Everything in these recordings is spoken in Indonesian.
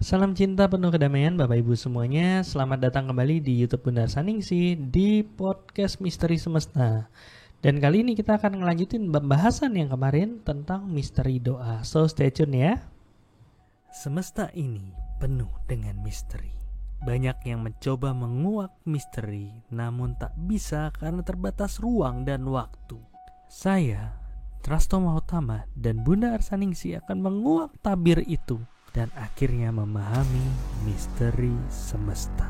Salam cinta penuh kedamaian Bapak Ibu semuanya. Selamat datang kembali di YouTube Bunda Saningsi di podcast Misteri Semesta. Dan kali ini kita akan ngelanjutin pembahasan yang kemarin tentang misteri doa. So stay tune ya. Semesta ini penuh dengan misteri. Banyak yang mencoba menguak misteri, namun tak bisa karena terbatas ruang dan waktu. Saya, Trasto Mahotama dan Bunda Arsaningsi akan menguak tabir itu dan akhirnya memahami misteri semesta.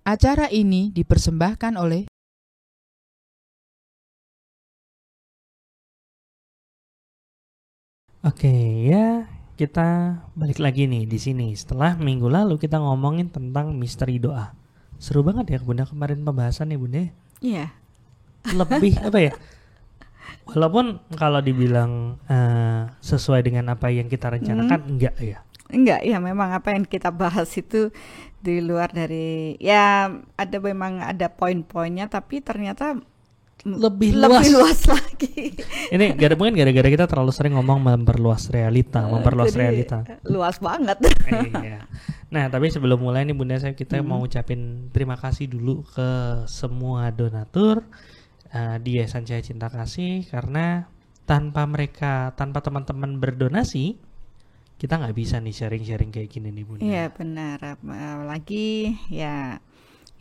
Acara ini dipersembahkan oleh Oke ya, kita balik lagi nih di sini. Setelah minggu lalu kita ngomongin tentang misteri doa. Seru banget ya Bunda kemarin pembahasannya Bunda. Iya. Lebih apa ya? Walaupun kalau dibilang sesuai dengan apa yang kita rencanakan enggak ya. Enggak, ya memang apa yang kita bahas itu di luar dari ya memang ada poin-poinnya tapi ternyata lebih luas lagi. Ini mungkin gara-gara kita terlalu sering ngomong memperluas realita. Luas banget. Iya. Nah, tapi sebelum mulai nih Bunda kita mau ucapin terima kasih dulu ke semua donatur di Yayasan Cahaya Cinta Kasih, karena tanpa teman-teman berdonasi kita nggak bisa nih sharing-sharing kayak gini nih Bunda. Iya benar, lagi ya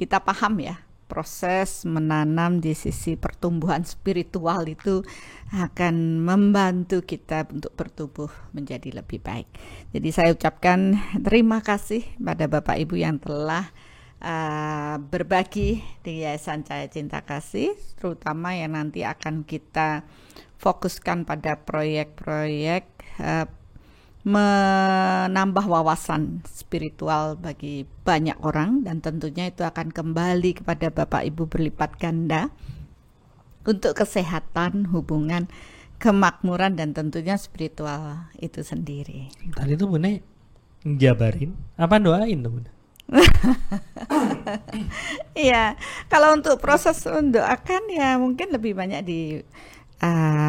kita paham ya proses menanam di sisi pertumbuhan spiritual itu akan membantu kita untuk bertumbuh menjadi lebih baik. Jadi saya ucapkan terima kasih pada Bapak Ibu yang telah berbagi di Yayasan Cahaya Cinta Kasih, terutama yang nanti akan kita fokuskan pada proyek-proyek menambah wawasan spiritual bagi banyak orang, dan tentunya itu akan kembali kepada Bapak Ibu berlipat ganda untuk kesehatan, hubungan, kemakmuran, dan tentunya spiritual itu sendiri. Tadi tuh Bunda jabarin apa doain tuh Bunda? Iya, kalau untuk proses mendoakan ya mungkin lebih banyak di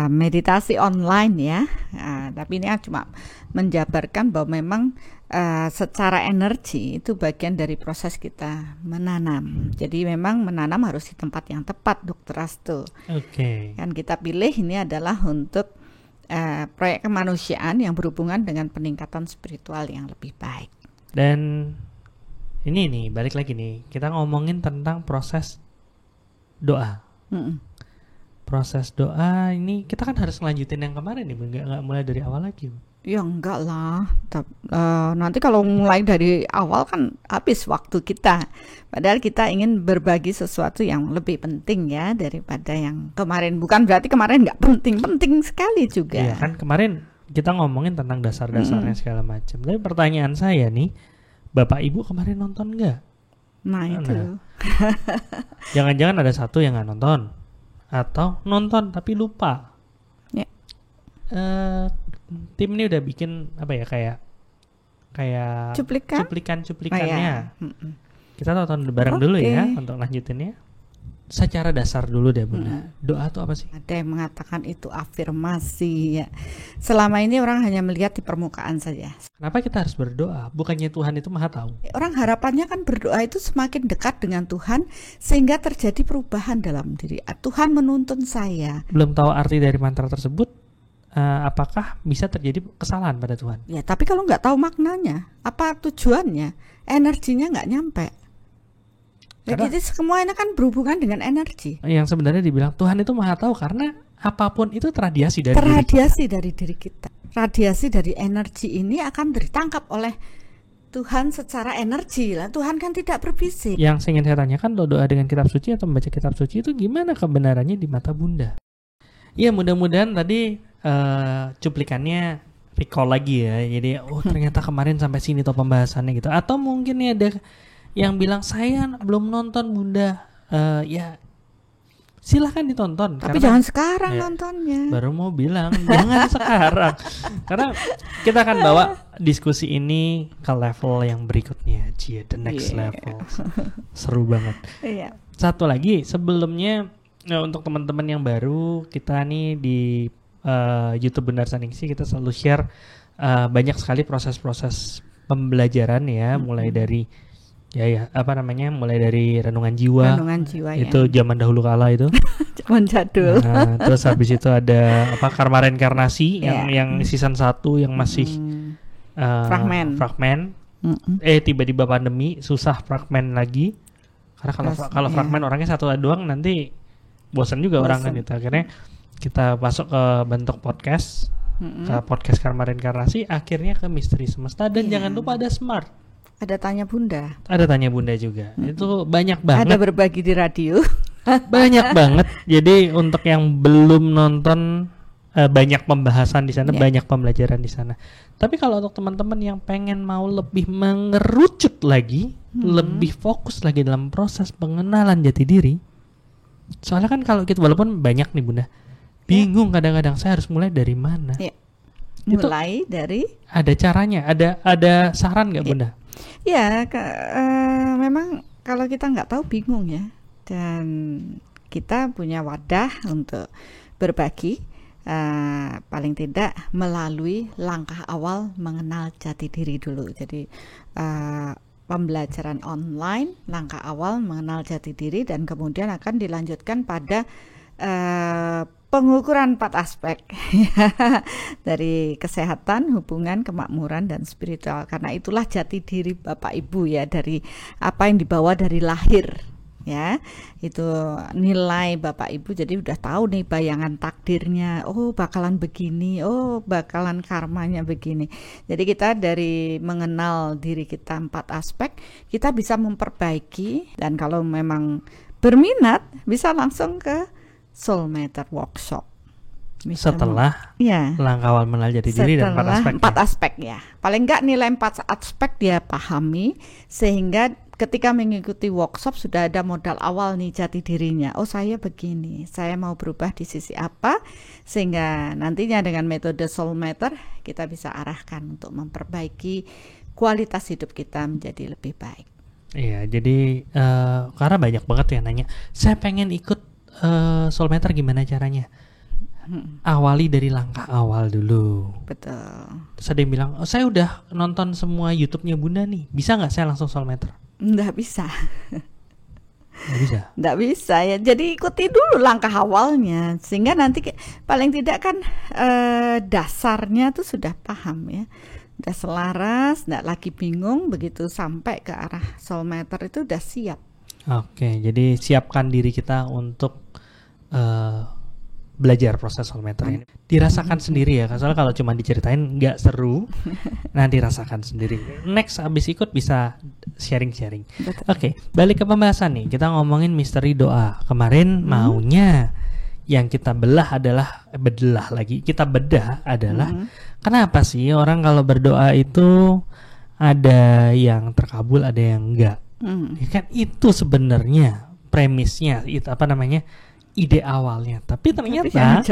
meditasi online ya. Tapi ini cuma menjabarkan bahwa memang secara energi itu bagian dari proses kita menanam. Jadi memang menanam harus di tempat yang tepat, Dr. Astu. Oke. Kan kita pilih ini adalah untuk proyek kemanusiaan yang berhubungan dengan peningkatan spiritual yang lebih baik. Dan ini nih balik lagi nih, kita ngomongin tentang proses doa. Proses doa ini kita kan harus ngelanjutin yang kemarin nih, nggak mulai dari awal lagi. Ya enggak lah, nanti kalau mulai dari awal kan habis waktu kita. Padahal kita ingin berbagi sesuatu yang lebih penting ya daripada yang kemarin. Bukan berarti kemarin nggak penting sekali juga. Iya kan, kemarin kita ngomongin tentang dasar-dasarnya segala macam. Tapi pertanyaan saya nih, Bapak Ibu kemarin nonton nggak? Nah itu. Jangan-jangan ada satu yang nggak nonton, atau nonton tapi lupa. Ya. Tim ini udah bikin apa ya, kayak cuplikan-cuplikannya. Kita tonton bareng dulu ya untuk lanjutinnya. Secara dasar dulu deh Bunda. Doa itu apa sih? Ada yang mengatakan itu afirmasi ya. Selama ini orang hanya melihat di permukaan saja. Kenapa kita harus berdoa? Bukannya Tuhan itu Maha Tahu? Orang harapannya kan berdoa itu semakin dekat dengan Tuhan sehingga terjadi perubahan dalam diri. Tuhan menuntun saya. Belum tahu arti dari mantra tersebut, apakah bisa terjadi kesalahan pada Tuhan? Ya, tapi kalau nggak tahu maknanya, apa tujuannya, energinya nggak nyampe. Jadi semua ini kan berhubungan dengan energi. Yang sebenarnya dibilang Tuhan itu Maha Tahu karena apapun itu terradiasi dari diri kita. Radiasi dari energi ini akan ditangkap oleh Tuhan secara energi lah. Tuhan kan tidak berbisik. Yang ingin saya tanyakan, doa dengan kitab suci atau membaca kitab suci itu gimana kebenarannya di mata Bunda? Ya mudah-mudahan tadi cuplikannya recall lagi ya. Jadi ternyata kemarin sampai sini tuh pembahasannya gitu. Atau mungkin ya ada yang bilang saya belum nonton Bunda, ya silahkan ditonton. Tapi jangan sekarang nontonnya. Baru mau bilang jangan sekarang, karena kita akan bawa diskusi ini ke level yang berikutnya, the next level. Seru banget. Satu lagi sebelumnya, untuk teman-teman yang baru, kita nih di YouTube Benar Saningsi kita selalu share banyak sekali proses-proses pembelajaran ya, mulai dari mulai dari renungan jiwa itu zaman dahulu kala itu zaman jadul. Nah, terus habis itu ada Karma Reinkarnasi yang season 1 yang masih fragmen. Tiba-tiba pandemi susah fragmen lagi karena kalau fragmen orangnya satu doang nanti bosan juga orang kan gitu. Akhirnya kita masuk ke bentuk podcast, ke podcast Karma Reinkarnasi, akhirnya ke Misteri Semesta, dan jangan lupa ada Smart. Ada Tanya Bunda. Ada Tanya Bunda juga. Itu banyak banget. Ada Berbagi di Radio. Banyak banget. Jadi untuk yang belum nonton, banyak pembahasan di sana, banyak pembelajaran di sana. Tapi kalau untuk teman-teman yang pengen mau lebih mengerucut lagi, lebih fokus lagi dalam proses pengenalan jati diri. Soalnya kan kalau kita walaupun banyak nih Bunda, bingung kadang-kadang saya harus mulai dari mana. Mulai dari ada caranya, ada saran nggak Bunda? Ya, memang kalau kita nggak tahu bingung ya, dan kita punya wadah untuk berbagi, paling tidak melalui langkah awal mengenal jati diri dulu. Jadi pembelajaran online, langkah awal mengenal jati diri, dan kemudian akan dilanjutkan pada pengukuran 4 aspek dari kesehatan, hubungan, kemakmuran, dan spiritual. Karena itulah jati diri Bapak Ibu ya, dari apa yang dibawa dari lahir ya. Itu nilai Bapak Ibu, jadi udah tahu nih bayangan takdirnya. Oh, bakalan begini, oh bakalan karmanya begini. Jadi kita dari mengenal diri kita 4 aspek, kita bisa memperbaiki, dan kalau memang berminat bisa langsung ke Soul Matter Workshop. Setelah langkah awal mengenal jati diri dan 4 aspek ya. Paling enggak nilai 4 aspek dia pahami, sehingga ketika mengikuti workshop sudah ada modal awal nih jati dirinya. Oh, saya begini, saya mau berubah di sisi apa, sehingga nantinya dengan metode Soul Matter kita bisa arahkan untuk memperbaiki kualitas hidup kita menjadi lebih baik. Iya, jadi karena banyak banget yang nanya, saya pengen ikut Soul Matter, gimana caranya? Awali dari langkah awal dulu. Betul. Terus ada yang bilang, oh, saya udah nonton semua YouTube-nya Bunda nih, bisa nggak saya langsung Soul Matter? Nggak bisa. Nggak bisa ya. Jadi ikuti dulu langkah awalnya, sehingga nanti paling tidak kan dasarnya tuh sudah paham ya, udah selaras, nggak lagi bingung. Begitu sampai ke arah Soul Matter itu udah siap. Oke, jadi siapkan diri kita untuk belajar proses Soul Matter ini. Dirasakan sendiri ya, soalnya kalau cuma diceritain nggak seru. Nah, dirasakan sendiri. Next abis ikut bisa sharing-sharing. Oke, balik ke pembahasan nih. Kita ngomongin misteri doa. Kemarin maunya yang kita bedah adalah kenapa sih orang kalau berdoa itu ada yang terkabul, ada yang enggak. Ya kan itu sebenarnya premisnya, itu ide awalnya. Tapi ternyata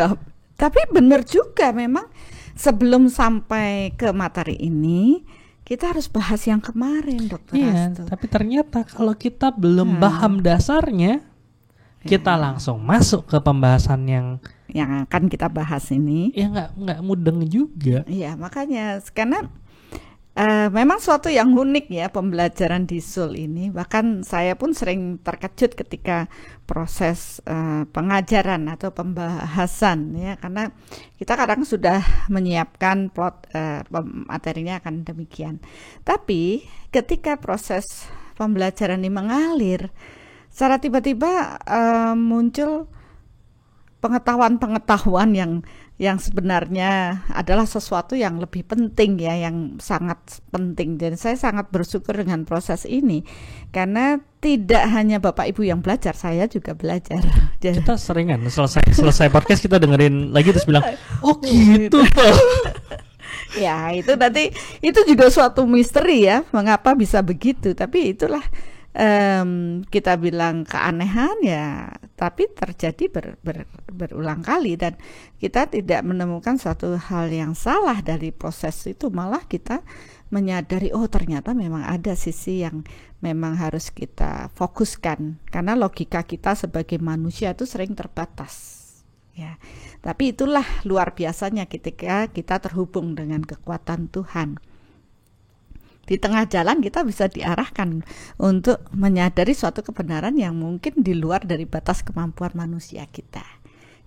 tapi benar juga, memang sebelum sampai ke materi ini kita harus bahas yang kemarin, Dokter Astu. Tapi ternyata kalau kita belum paham dasarnya, kita langsung masuk ke pembahasan yang akan kita bahas ini. Ya nggak mudeng juga. Iya, makanya karena memang suatu yang unik ya pembelajaran di Soul ini. Bahkan saya pun sering terkejut ketika proses pengajaran atau pembahasan ya, karena kita kadang sudah menyiapkan plot materinya akan demikian. Tapi ketika proses pembelajaran ini mengalir, secara tiba-tiba muncul pengetahuan-pengetahuan yang sebenarnya adalah sesuatu yang lebih penting ya, yang sangat penting. Dan saya sangat bersyukur dengan proses ini, karena tidak hanya Bapak Ibu yang belajar, saya juga belajar. Kita seringan selesai podcast kita dengerin lagi terus bilang, oh gitu toh. Ya, itu nanti itu juga suatu misteri ya, mengapa bisa begitu. Tapi itulah kita bilang keanehan ya, tapi terjadi berulang kali, dan kita tidak menemukan suatu hal yang salah dari proses itu. Malah kita menyadari, oh ternyata memang ada sisi yang memang harus kita fokuskan, karena logika kita sebagai manusia itu sering terbatas ya. Tapi itulah luar biasanya ketika kita terhubung dengan kekuatan Tuhan. Di tengah jalan kita bisa diarahkan untuk menyadari suatu kebenaran yang mungkin di luar dari batas kemampuan manusia kita.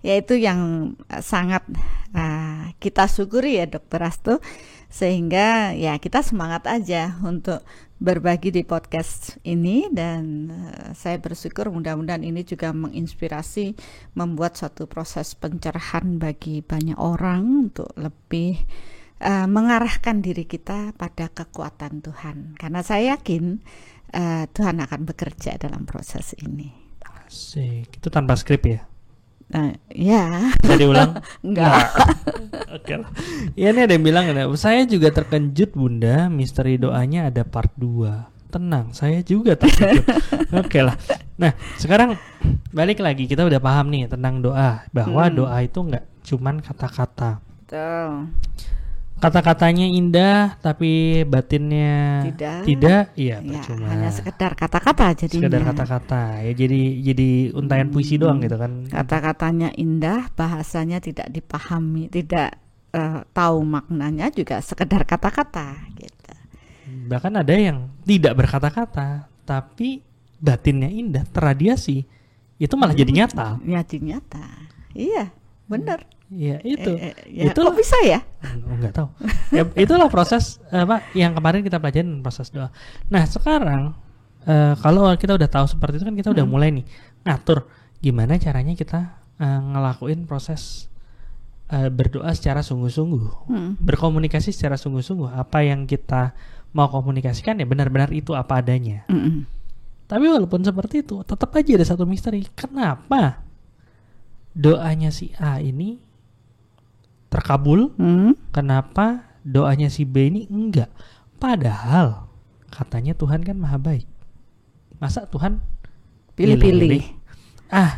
Yaitu yang sangat kita syukuri ya Dr. Astu, sehingga ya kita semangat aja untuk berbagi di podcast ini, dan saya bersyukur mudah-mudahan ini juga menginspirasi, membuat suatu proses pencerahan bagi banyak orang untuk lebih mengarahkan diri kita pada kekuatan Tuhan, karena saya yakin Tuhan akan bekerja dalam proses ini. Asik. Itu tanpa skrip ya? Ya. Bisa diulang? Enggak. Oke lah. Ya, ini ada yang bilang, saya juga terkejut Bunda, misteri doanya ada part 2. Tenang, saya juga terkejut. Oke lah. Nah, sekarang balik lagi, kita udah paham nih tentang doa, bahwa doa itu nggak cuman kata-kata. Betul. Kata-katanya indah tapi batinnya tidak, iya percuma. Hanya sekedar kata-kata jadinya. Sekedar kata-kata ya, jadi untayan puisi doang gitu kan. Kata-katanya indah, bahasanya tidak dipahami, tidak tahu maknanya, juga sekedar kata-kata gitu. Bahkan ada yang tidak berkata-kata tapi batinnya indah, terradiasi. Itu malah jadi nyata. Jadi nyata. Iya, benar. Ya itu, kok bisa ya? Nggak tahu. Ya, itulah proses yang kemarin kita pelajarin, proses doa. Nah sekarang kalau kita udah tahu seperti itu kan, kita udah mulai nih ngatur gimana caranya kita ngelakuin proses berdoa secara sungguh-sungguh, berkomunikasi secara sungguh-sungguh. Apa yang kita mau komunikasikan ya benar-benar itu apa adanya. Tapi walaupun seperti itu, tetap aja ada satu misteri. Kenapa doanya si A ini terkabul, kenapa doanya si B ini enggak? Padahal katanya Tuhan kan maha baik. Masa Tuhan pilih-pilih?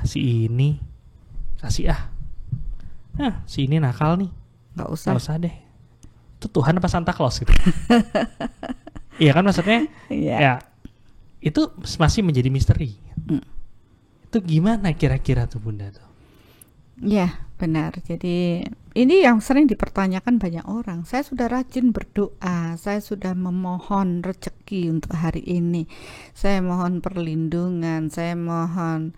Si ini kasih si ini nakal nih, nggak usah deh. Itu Tuhan apa Santa Claus gitu? Iya kan, maksudnya ya itu masih menjadi misteri. Itu gimana kira-kira tuh Bunda tuh? Ya, benar. Jadi ini yang sering dipertanyakan banyak orang. Saya sudah rajin berdoa, saya sudah memohon rezeki untuk hari ini, saya mohon perlindungan, saya mohon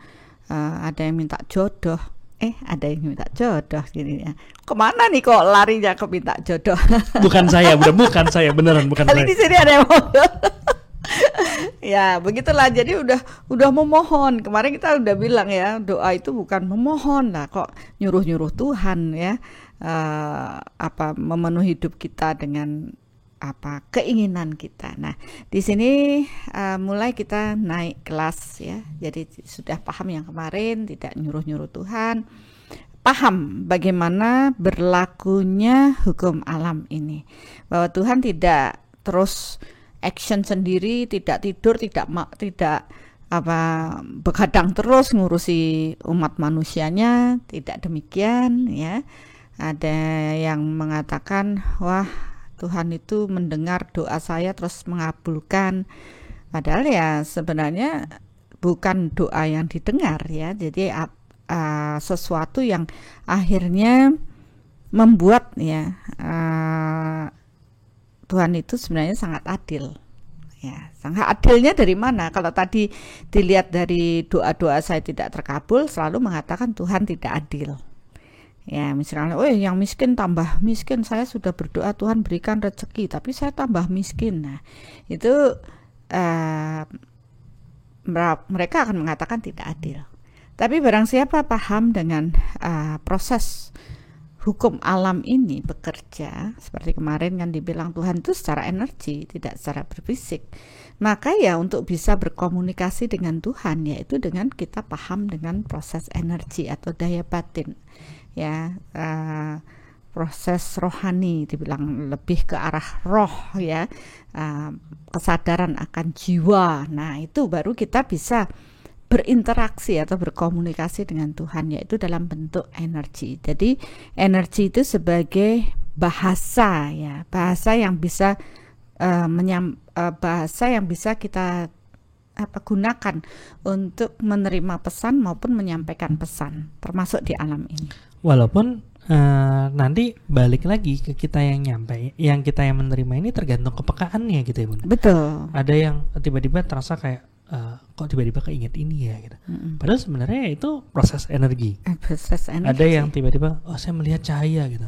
ada yang minta jodoh. Ada yang minta jodoh gini ya. Kemana nih kok larinya ke minta jodoh? Bukan saya, bukan saya, beneran bukan Kali saya. di sini ada yang mau. Ya begitulah, jadi udah memohon. Kemarin kita udah bilang ya, doa itu bukan memohon lah, kok nyuruh Tuhan ya memenuhi hidup kita dengan keinginan kita. Nah di sini mulai kita naik kelas ya, jadi sudah paham yang kemarin, tidak nyuruh Tuhan, paham bagaimana berlakunya hukum alam ini, bahwa Tuhan tidak terus action sendiri, tidak tidur, tidak begadang terus ngurusi umat manusianya. Tidak demikian ya. Ada yang mengatakan, wah Tuhan itu mendengar doa saya terus mengabulkan, padahal ya sebenarnya bukan doa yang didengar ya. Jadi sesuatu yang akhirnya membuat ya Tuhan itu sebenarnya sangat adil. Ya, sangat adilnya dari mana? Kalau tadi dilihat dari doa-doa saya tidak terkabul, selalu mengatakan Tuhan tidak adil. Ya, misalnya, yang miskin tambah miskin, saya sudah berdoa Tuhan berikan rezeki, tapi saya tambah miskin. Nah, itu mereka akan mengatakan tidak adil. Tapi barang siapa paham dengan proses hukum alam ini bekerja, seperti kemarin kan dibilang Tuhan itu secara energi, tidak secara berfisik, maka ya untuk bisa berkomunikasi dengan Tuhan, yaitu dengan kita paham dengan proses energi atau daya batin ya, proses rohani, dibilang lebih ke arah roh ya, kesadaran akan jiwa. Nah itu baru kita bisa berinteraksi atau berkomunikasi dengan Tuhan, yaitu dalam bentuk energi. Jadi energi itu sebagai bahasa ya, bahasa yang bisa bahasa yang bisa kita gunakan untuk menerima pesan maupun menyampaikan pesan, termasuk di alam ini. Walaupun nanti balik lagi ke kita yang nyampe, yang kita yang menerima ini tergantung kepekaannya gitu ya Bun. Betul. Ada yang tiba-tiba terasa kayak kok tiba-tiba keinget ini ya gitu. Padahal sebenarnya itu proses energi. Ada yang tiba-tiba saya melihat cahaya gitu.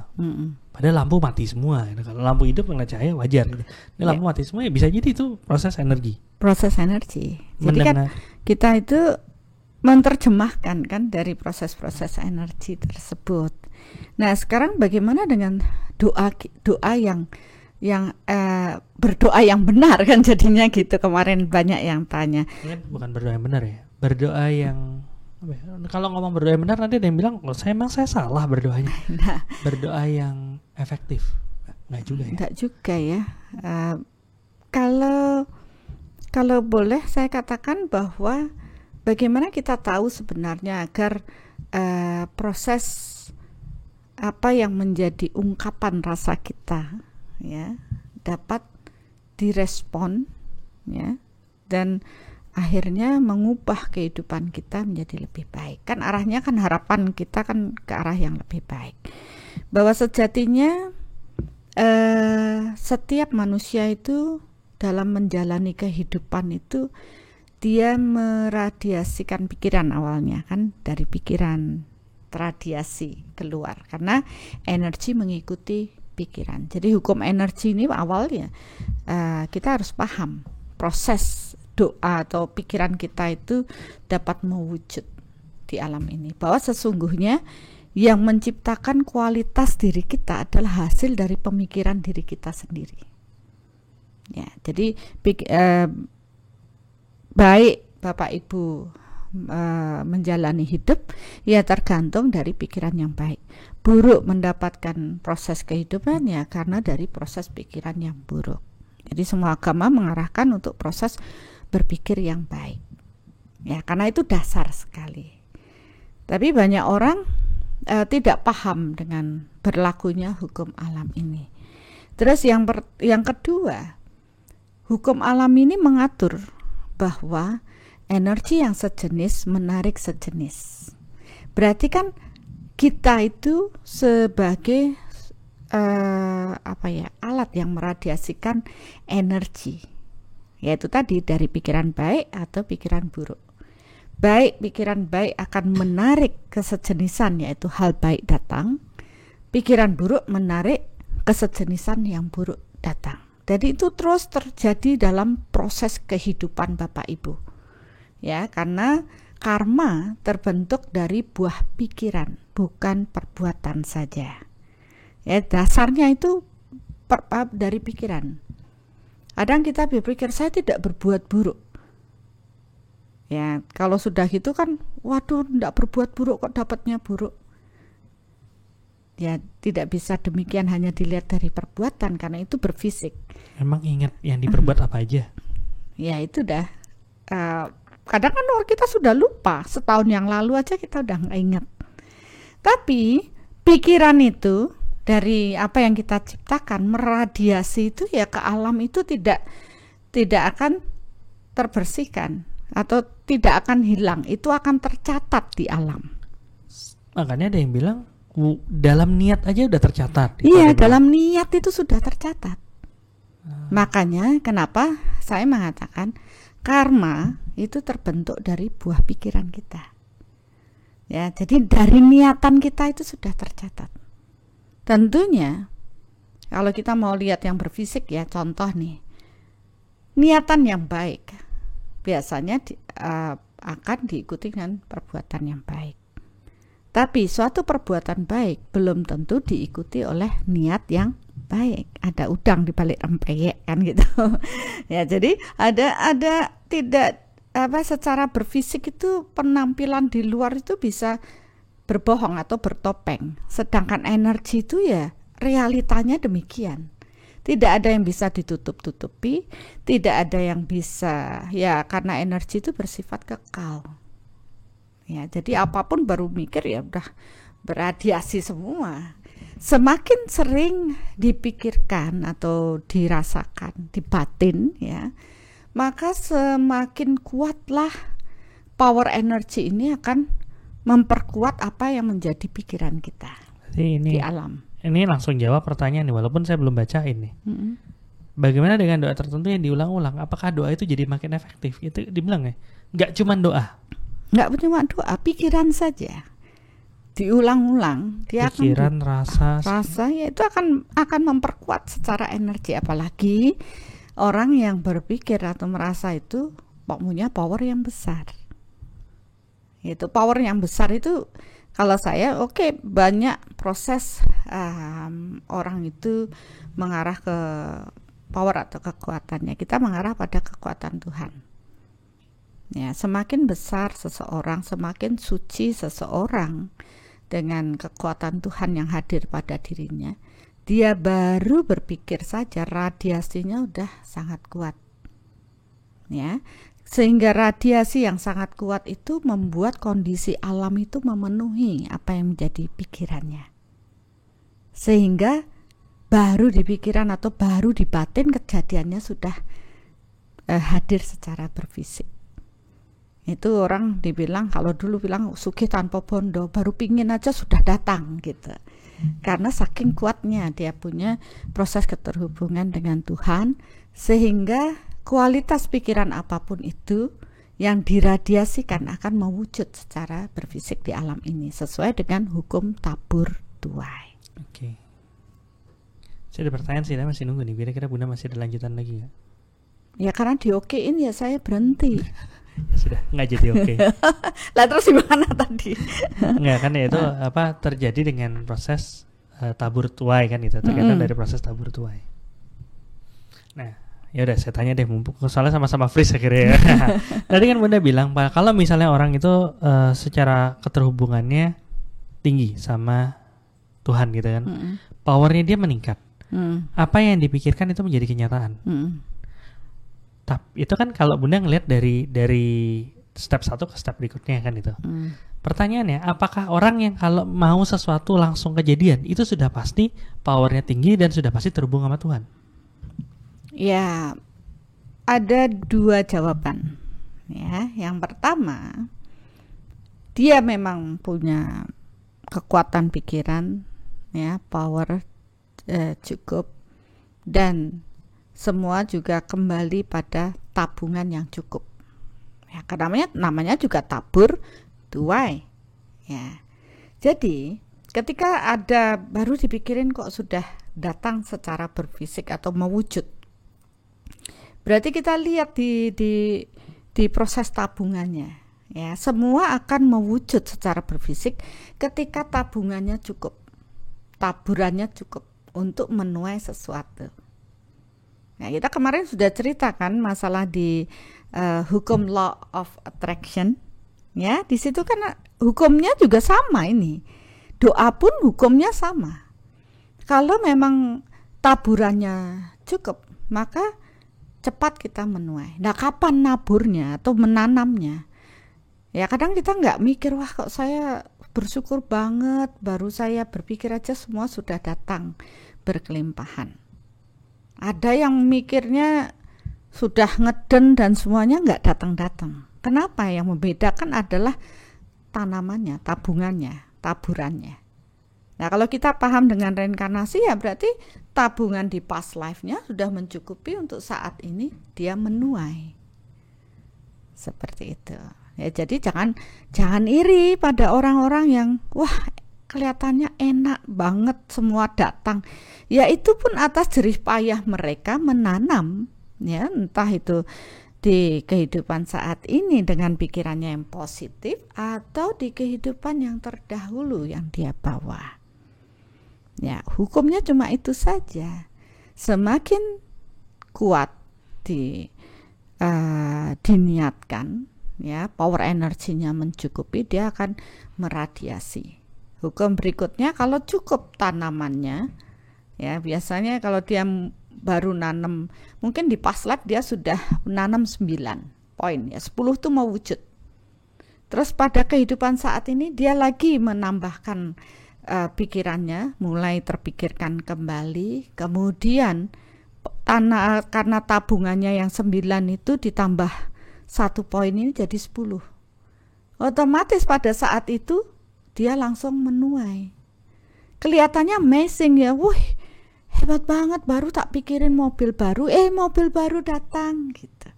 Padahal lampu mati semua gitu. Kalau lampu hidup ngeliat cahaya wajar gitu. Ini lampu mati semua ya bisa jadi itu proses energi. Proses energi. Jadi kan kita itu menerjemahkan kan dari proses-proses energi tersebut. Nah, sekarang bagaimana dengan doa yang berdoa yang benar kan jadinya gitu. Kemarin banyak yang tanya. Bukan berdoa yang benar ya. Berdoa yang kalau ngomong berdoa yang benar nanti ada yang bilang saya salah berdoanya. Nah, berdoa yang efektif. Enggak juga ya. Enggak juga ya. Kalau boleh saya katakan bahwa bagaimana kita tahu sebenarnya agar proses apa yang menjadi ungkapan rasa kita ya dapat direspon ya dan akhirnya mengubah kehidupan kita menjadi lebih baik. Kan arahnya kan harapan kita kan ke arah yang lebih baik. Bahwa sejatinya setiap manusia itu dalam menjalani kehidupan itu dia meradiasikan pikiran awalnya kan, dari pikiran teradiasi keluar karena energi mengikuti pikiran. Jadi hukum energi ini awalnya kita harus paham proses doa atau pikiran kita itu dapat mewujud di alam ini, bahwa sesungguhnya yang menciptakan kualitas diri kita adalah hasil dari pemikiran diri kita sendiri. Ya, jadi baik Bapak Ibu menjalani hidup ya tergantung dari pikiran yang baik. Buruk mendapatkan proses kehidupan ya karena dari proses pikiran yang buruk. Jadi semua agama mengarahkan untuk proses berpikir yang baik. Ya, karena itu dasar sekali. Tapi banyak orang tidak paham dengan berlakunya hukum alam ini. Terus yang kedua, hukum alam ini mengatur bahwa energi yang sejenis menarik sejenis. Berarti kan kita itu sebagai alat yang meradiasikan energi, yaitu tadi dari pikiran baik atau pikiran buruk. Baik, pikiran baik akan menarik kesejenisan, yaitu hal baik datang. Pikiran buruk menarik kesejenisan yang buruk datang. Jadi itu terus terjadi dalam proses kehidupan Bapak Ibu. Ya, karena karma terbentuk dari buah pikiran, bukan perbuatan saja. Ya, dasarnya itu dari pikiran. Kadang kita berpikir saya tidak berbuat buruk. Ya, kalau sudah gitu kan, waduh, tidak berbuat buruk kok dapatnya buruk. Ya, tidak bisa demikian hanya dilihat dari perbuatan karena itu berfisik. Emang ingat yang diperbuat apa aja? Ya, itu dah. Kadang kan kita sudah lupa, setahun yang lalu aja kita udah nggak ingat. Tapi pikiran itu dari apa yang kita ciptakan meradiasi itu ya ke alam itu tidak akan terbersihkan atau tidak akan hilang, itu akan tercatat di alam. Makanya ada yang bilang dalam niat aja udah tercatat. Iya, dalam niat itu sudah tercatat. Makanya kenapa saya mengatakan karma itu terbentuk dari buah pikiran kita. Ya, jadi dari niatan kita itu sudah tercatat. Tentunya kalau kita mau lihat yang berfisik ya, contoh nih, niatan yang baik biasanya akan diikuti dengan perbuatan yang baik. Tapi suatu perbuatan baik belum tentu diikuti oleh niat yang baik. Ada udang di balik rempeyek kan gitu. Ya, jadi ada tidak secara berfisik itu penampilan di luar itu bisa berbohong atau bertopeng. Sedangkan energi itu ya realitanya demikian. Tidak ada yang bisa ditutup-tutupi, tidak ada yang bisa, ya karena energi itu bersifat kekal. Ya, jadi apapun baru mikir ya udah beradiasi semua. Semakin sering dipikirkan atau dirasakan di batin ya, maka semakin kuatlah power energi ini akan memperkuat apa yang menjadi pikiran kita Jadi di alam. Ini langsung jawab pertanyaan nih, walaupun saya belum bacain nih. Bagaimana dengan doa tertentu yang diulang-ulang? Apakah doa itu jadi makin efektif? Itu dibilang ya, nggak cuma doa. Nggak cuma doa, pikiran saja diulang-ulang, dia Pikiran, rasa ya itu akan memperkuat secara energi. Apalagi orang yang berpikir atau merasa itu punya power yang besar. Itu power yang besar itu, kalau saya banyak proses orang itu mengarah ke power atau kekuatannya. Kita mengarah pada kekuatan Tuhan. Ya, semakin besar seseorang, semakin suci seseorang dengan kekuatan Tuhan yang hadir pada dirinya, dia baru berpikir saja radiasinya udah sangat kuat. Ya, sehingga radiasi yang sangat kuat itu membuat kondisi alam itu memenuhi apa yang menjadi pikirannya. Sehingga baru di pikiran atau baru di batin kejadiannya sudah hadir secara berfisik. Itu orang dibilang, kalau dulu bilang sugih tanpa bondo, baru pingin aja sudah datang gitu. Karena saking kuatnya dia punya proses keterhubungan dengan Tuhan, sehingga kualitas pikiran apapun itu yang diradiasikan akan mewujud secara berfisik di alam ini sesuai dengan hukum tabur tuai. Oke. Saya ada pertanyaan sih, masih nunggu nih. Kira-kira Bunda masih ada lanjutan lagi nggak? Ya karena diokein ya saya berhenti. Ya sudah, nggak jadi oke. Lah terus gimana tadi? Nggak kan ya, itu terjadi dengan proses tabur tuai kan, itu tergantung dari proses tabur tuai. Nah, ya udah saya tanya deh, mumpung soalnya sama-sama freeze akhirnya ya. Tadi kan Bunda bilang Pak, kalau misalnya orang itu secara keterhubungannya tinggi sama Tuhan gitu kan, powernya dia meningkat. Apa yang dipikirkan itu menjadi kenyataan. Itu kan kalau Bunda ngelihat dari step 1 ke step berikutnya kan itu. Pertanyaannya, apakah orang yang kalau mau sesuatu langsung kejadian itu sudah pasti powernya tinggi dan sudah pasti terhubung sama Tuhan? Ya, ada 2 jawaban. Ya, yang pertama, dia memang punya kekuatan pikiran, ya, power cukup, dan semua juga kembali pada tabungan yang cukup. Ya, karena namanya juga tabur tuai. Ya. Jadi, ketika ada baru dipikirin kok sudah datang secara berfisik atau mewujud. Berarti kita lihat di proses tabungannya. Ya, semua akan mewujud secara berfisik ketika tabungannya cukup. Taburannya cukup untuk menuai sesuatu. Nah, kita kemarin sudah ceritakan masalah di hukum law of attraction, ya. Di situ kan hukumnya juga sama ini. Doa pun hukumnya sama. Kalau memang taburannya cukup, maka cepat kita menuai. Nah, kapan naburnya atau menanamnya? Ya, kadang kita nggak mikir, wah kok saya bersyukur banget, baru saya berpikir aja semua sudah datang berkelimpahan. Ada yang mikirnya sudah ngeden dan semuanya nggak datang-datang. Kenapa? Yang membedakan adalah tanamannya, tabungannya, taburannya. Nah, kalau kita paham dengan reinkarnasi, ya berarti tabungan di past life-nya sudah mencukupi untuk saat ini dia menuai. Seperti itu. Ya, jadi jangan iri pada orang-orang yang wah kelihatannya enak banget semua datang. Ya itu pun atas jerih payah mereka menanam, ya entah itu di kehidupan saat ini dengan pikirannya yang positif atau di kehidupan yang terdahulu yang dia bawa. Ya, hukumnya cuma itu saja. Semakin kuat diniatkan, ya power energinya mencukupi, dia akan meradiasi. Hukum berikutnya, kalau cukup tanamannya, ya biasanya kalau dia baru nanam, mungkin di past life dia sudah menanam 9 poin, ya 10 itu mau wujud. Terus pada kehidupan saat ini dia lagi menambahkan pikirannya, mulai terpikirkan kembali, kemudian karena tabungannya yang 9 itu ditambah 1 poin ini jadi 10. Otomatis pada saat itu dia langsung menuai. Kelihatannya amazing ya, wih hebat banget, baru tak pikirin mobil baru, mobil baru datang gitu.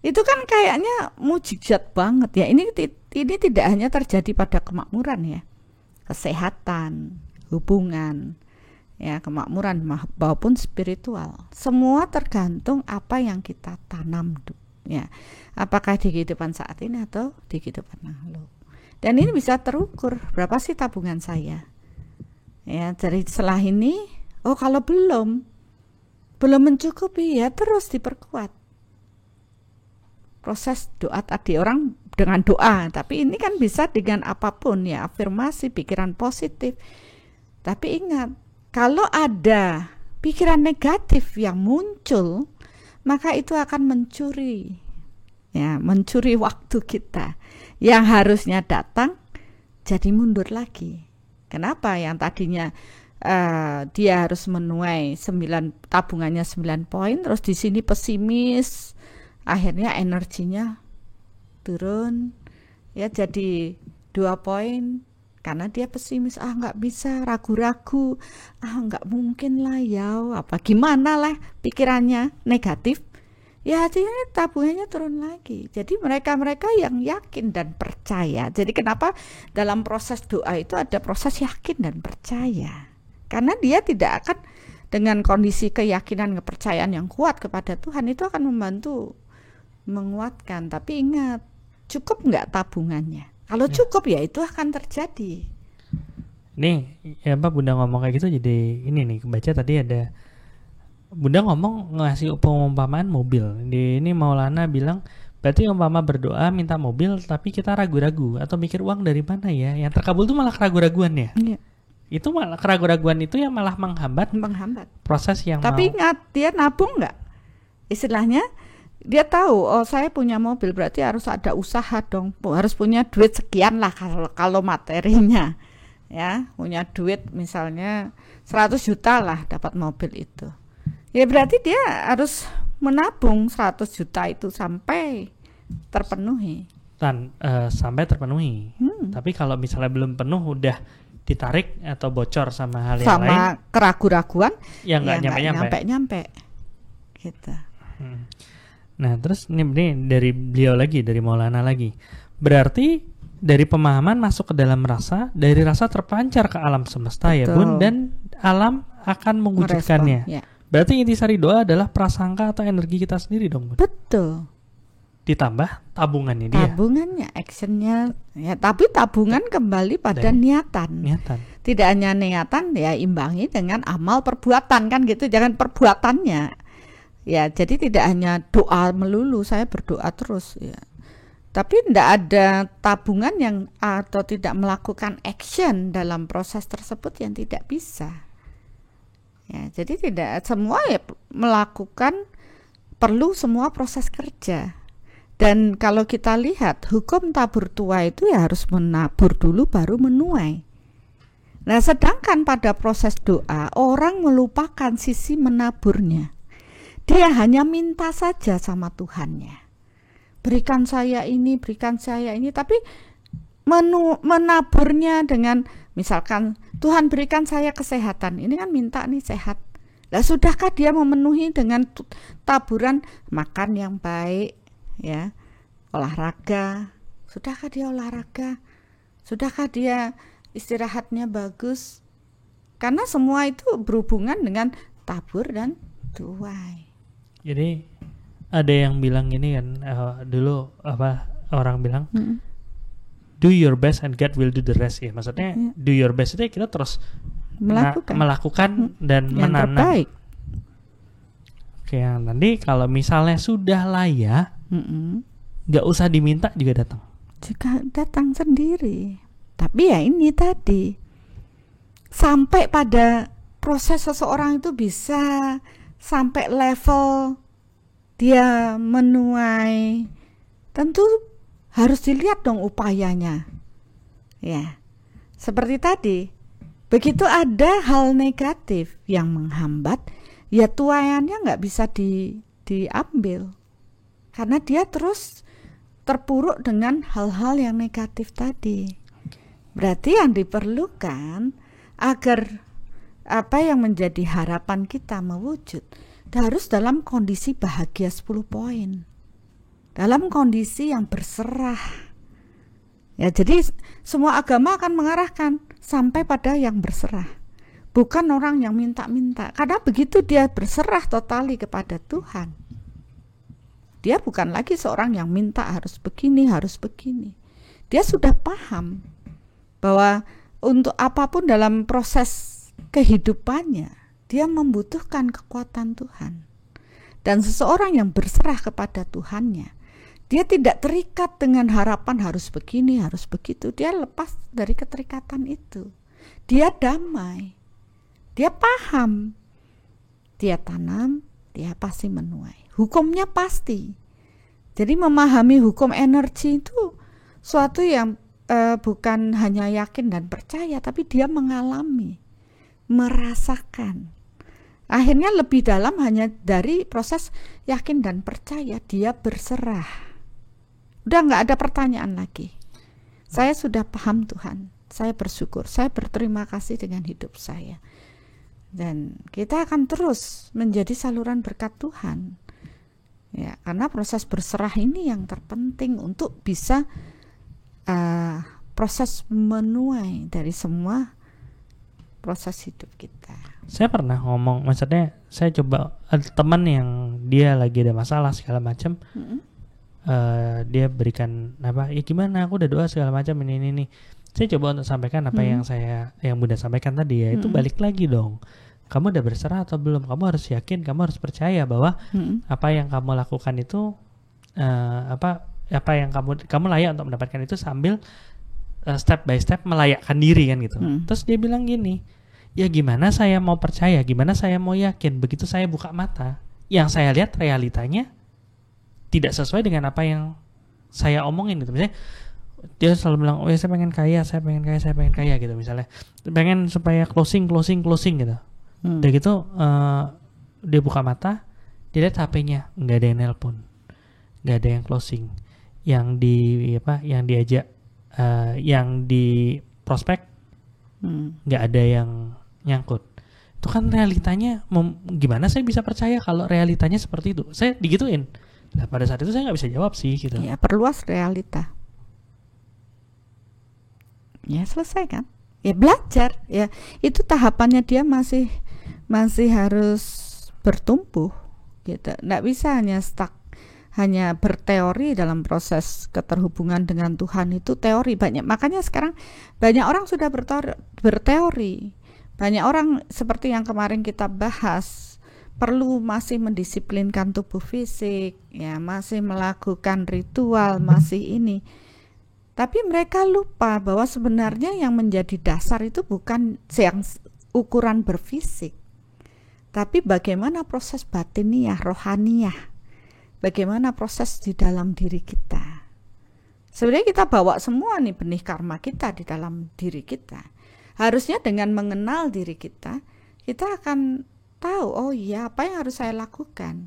Itu kan kayaknya mujizat banget ya. Ini tidak hanya terjadi pada kemakmuran ya, kesehatan, hubungan, ya kemakmuran maupun spiritual. Semua tergantung apa yang kita tanam, ya. Apakah di kehidupan saat ini atau di kehidupan lalu. Dan ini bisa terukur, berapa sih tabungan saya? Ya, dari setelah ini, kalau belum mencukupi ya terus diperkuat. Proses doa tadi orang dengan doa, tapi ini kan bisa dengan apapun ya, afirmasi, pikiran positif. Tapi ingat, kalau ada pikiran negatif yang muncul, maka itu akan mencuri waktu kita yang harusnya datang jadi mundur lagi. Kenapa? Yang tadinya dia harus menuai tabungannya 9 poin, terus di sini pesimis, akhirnya energinya turun ya jadi 2 poin karena dia pesimis, nggak bisa, ragu-ragu, nggak mungkin lah ya, gimana lah pikirannya negatif. Ya artinya tabungannya turun lagi. Jadi mereka yang yakin dan percaya. Jadi kenapa dalam proses doa itu ada proses yakin dan percaya? Karena dia tidak akan dengan kondisi keyakinan, kepercayaan yang kuat kepada Tuhan itu akan membantu menguatkan. Tapi ingat, cukup nggak tabungannya? Kalau cukup ya itu akan terjadi. Nih, ya Mbak Bunda ngomong kayak gitu, jadi ini nih kebaca tadi ada Bunda ngomong ngasih perumpamaan mobil. Ini Maulana bilang berarti umpama berdoa minta mobil tapi kita ragu-ragu atau mikir uang dari mana ya? Yang terkabul itu malah keraguan-raguan ya. Iya. Itu malah keraguan-raguan itu yang malah menghambat proses yang Tapi ingat, dia nabung nggak? Istilahnya dia tahu, saya punya mobil berarti harus ada usaha dong, harus punya duit sekian lah kalau materinya. Ya, punya duit misalnya 100 juta lah dapat mobil itu. Ya berarti dia harus menabung 100 juta itu sampai terpenuhi. Sampai terpenuhi. Tapi kalau misalnya belum penuh udah ditarik atau bocor sama hal yang lain, sama keraguan-raguan, ya nggak nyampe. Gitu. Nah terus ini dari beliau lagi, dari Maulana lagi. Berarti dari pemahaman masuk ke dalam rasa, dari rasa terpancar ke alam semesta. Betul. Ya Bun, dan alam akan mewujudkannya. Ya. Berarti intisari doa adalah prasangka atau energi kita sendiri dong, Bun? Betul. Ditambah tabungannya dia. Tabungannya, actionnya. Ya, tapi tabungan kembali pada niatan. Tidak hanya niatan, ya imbangi dengan amal perbuatan kan gitu. Jangan perbuatannya. Ya, jadi tidak hanya doa melulu. Saya berdoa terus. Ya. Tapi tidak ada tabungan yang atau tidak melakukan action dalam proses tersebut yang tidak bisa. Ya, jadi tidak semua ya melakukan, perlu semua proses kerja. Dan kalau kita lihat hukum tabur tua itu ya harus menabur dulu baru menuai. Nah, sedangkan pada proses doa orang melupakan sisi menaburnya. Dia hanya minta saja sama Tuhannya. Berikan saya ini, tapi menaburnya dengan misalkan Tuhan berikan saya kesehatan, ini kan minta nih sehat. Lah sudahkah dia memenuhi dengan taburan makan yang baik, ya, olahraga? Sudahkah dia olahraga? Sudahkah dia istirahatnya bagus? Karena semua itu berhubungan dengan tabur dan tuai. Jadi ada yang bilang ini kan dulu orang bilang do your best and God will do the rest ya. Maksudnya do your best itu kita terus melakukan dan yang menanam. Terbaik. Oke, nanti kalau misalnya sudah layak, nggak usah diminta juga datang. Juga datang sendiri. Tapi ya ini tadi sampai pada proses seseorang itu bisa sampai level dia menuai, tentu harus dilihat dong upayanya. Ya, seperti tadi, begitu ada hal negatif yang menghambat, ya tuaiannya nggak bisa diambil, karena dia terus terpuruk dengan hal-hal yang negatif tadi. Berarti yang diperlukan agar apa yang menjadi harapan kita mewujud, harus dalam kondisi bahagia 10 poin, dalam kondisi yang berserah. Ya, jadi semua agama akan mengarahkan sampai pada yang berserah, bukan orang yang minta-minta. Karena begitu dia berserah totali kepada Tuhan, dia bukan lagi seorang yang minta harus begini, harus begini. Dia sudah paham bahwa untuk apapun dalam proses kehidupannya, dia membutuhkan kekuatan Tuhan. Dan seseorang yang berserah kepada Tuhannya, dia tidak terikat dengan harapan harus begini, harus begitu. Dia lepas dari keterikatan itu. Dia damai. Dia paham. Dia tanam, dia pasti menuai. Hukumnya pasti. Jadi memahami hukum energi itu suatu yang bukan hanya yakin dan percaya, tapi dia mengalami, merasakan. Akhirnya lebih dalam hanya dari proses yakin dan percaya, dia berserah. Udah nggak ada pertanyaan lagi. Saya sudah paham Tuhan, saya bersyukur, saya berterima kasih dengan hidup saya. Dan kita akan terus menjadi saluran berkat Tuhan. Ya, karena proses berserah ini yang terpenting untuk bisa proses menuai dari semua proses hidup kita. Saya pernah ngomong, maksudnya saya coba ada teman yang dia lagi ada masalah segala macam, dia berikan apa, ya gimana, aku udah doa segala macam ini. Saya coba untuk sampaikan apa yang Bunda sampaikan tadi, ya itu balik lagi dong. Kamu udah berserah atau belum? Kamu harus yakin, kamu harus percaya bahwa apa yang kamu lakukan itu apa yang kamu layak untuk mendapatkan itu, sambil step by step melayakkan diri kan gitu. Terus dia bilang gini, ya gimana saya mau percaya, gimana saya mau yakin begitu saya buka mata, yang saya lihat realitanya tidak sesuai dengan apa yang saya omongin gitu. Misalnya dia selalu bilang, oh ya saya pengen kaya gitu, misalnya pengen supaya closing gitu. Udah gitu dia buka mata, dia lihat HP-nya nggak ada yang nelpon, nggak ada yang closing, yang diajak, yang di prospek nggak ada yang nyangkut. Itu kan realitanya, gimana saya bisa percaya kalau realitanya seperti itu? Saya digituin. Nah, pada saat itu saya nggak bisa jawab sih gitu. Ya, perluas realita. Ya selesai kan? Ya belajar. Ya itu tahapannya, dia masih harus bertumbuh gitu. Nggak bisa hanya stuck, hanya berteori dalam proses keterhubungan dengan Tuhan. Itu teori banyak. Makanya sekarang banyak orang sudah berteori. Banyak orang seperti yang kemarin kita bahas, perlu masih mendisiplinkan tubuh fisik, ya masih melakukan ritual, masih ini. Tapi mereka lupa bahwa sebenarnya yang menjadi dasar itu bukan yang ukuran berfisik, tapi bagaimana proses batiniah, rohaniah, bagaimana proses di dalam diri kita. Sebenarnya kita bawa semua nih benih karma kita di dalam diri kita. Harusnya dengan mengenal diri kita, kita akan tahu, oh iya, apa yang harus saya lakukan.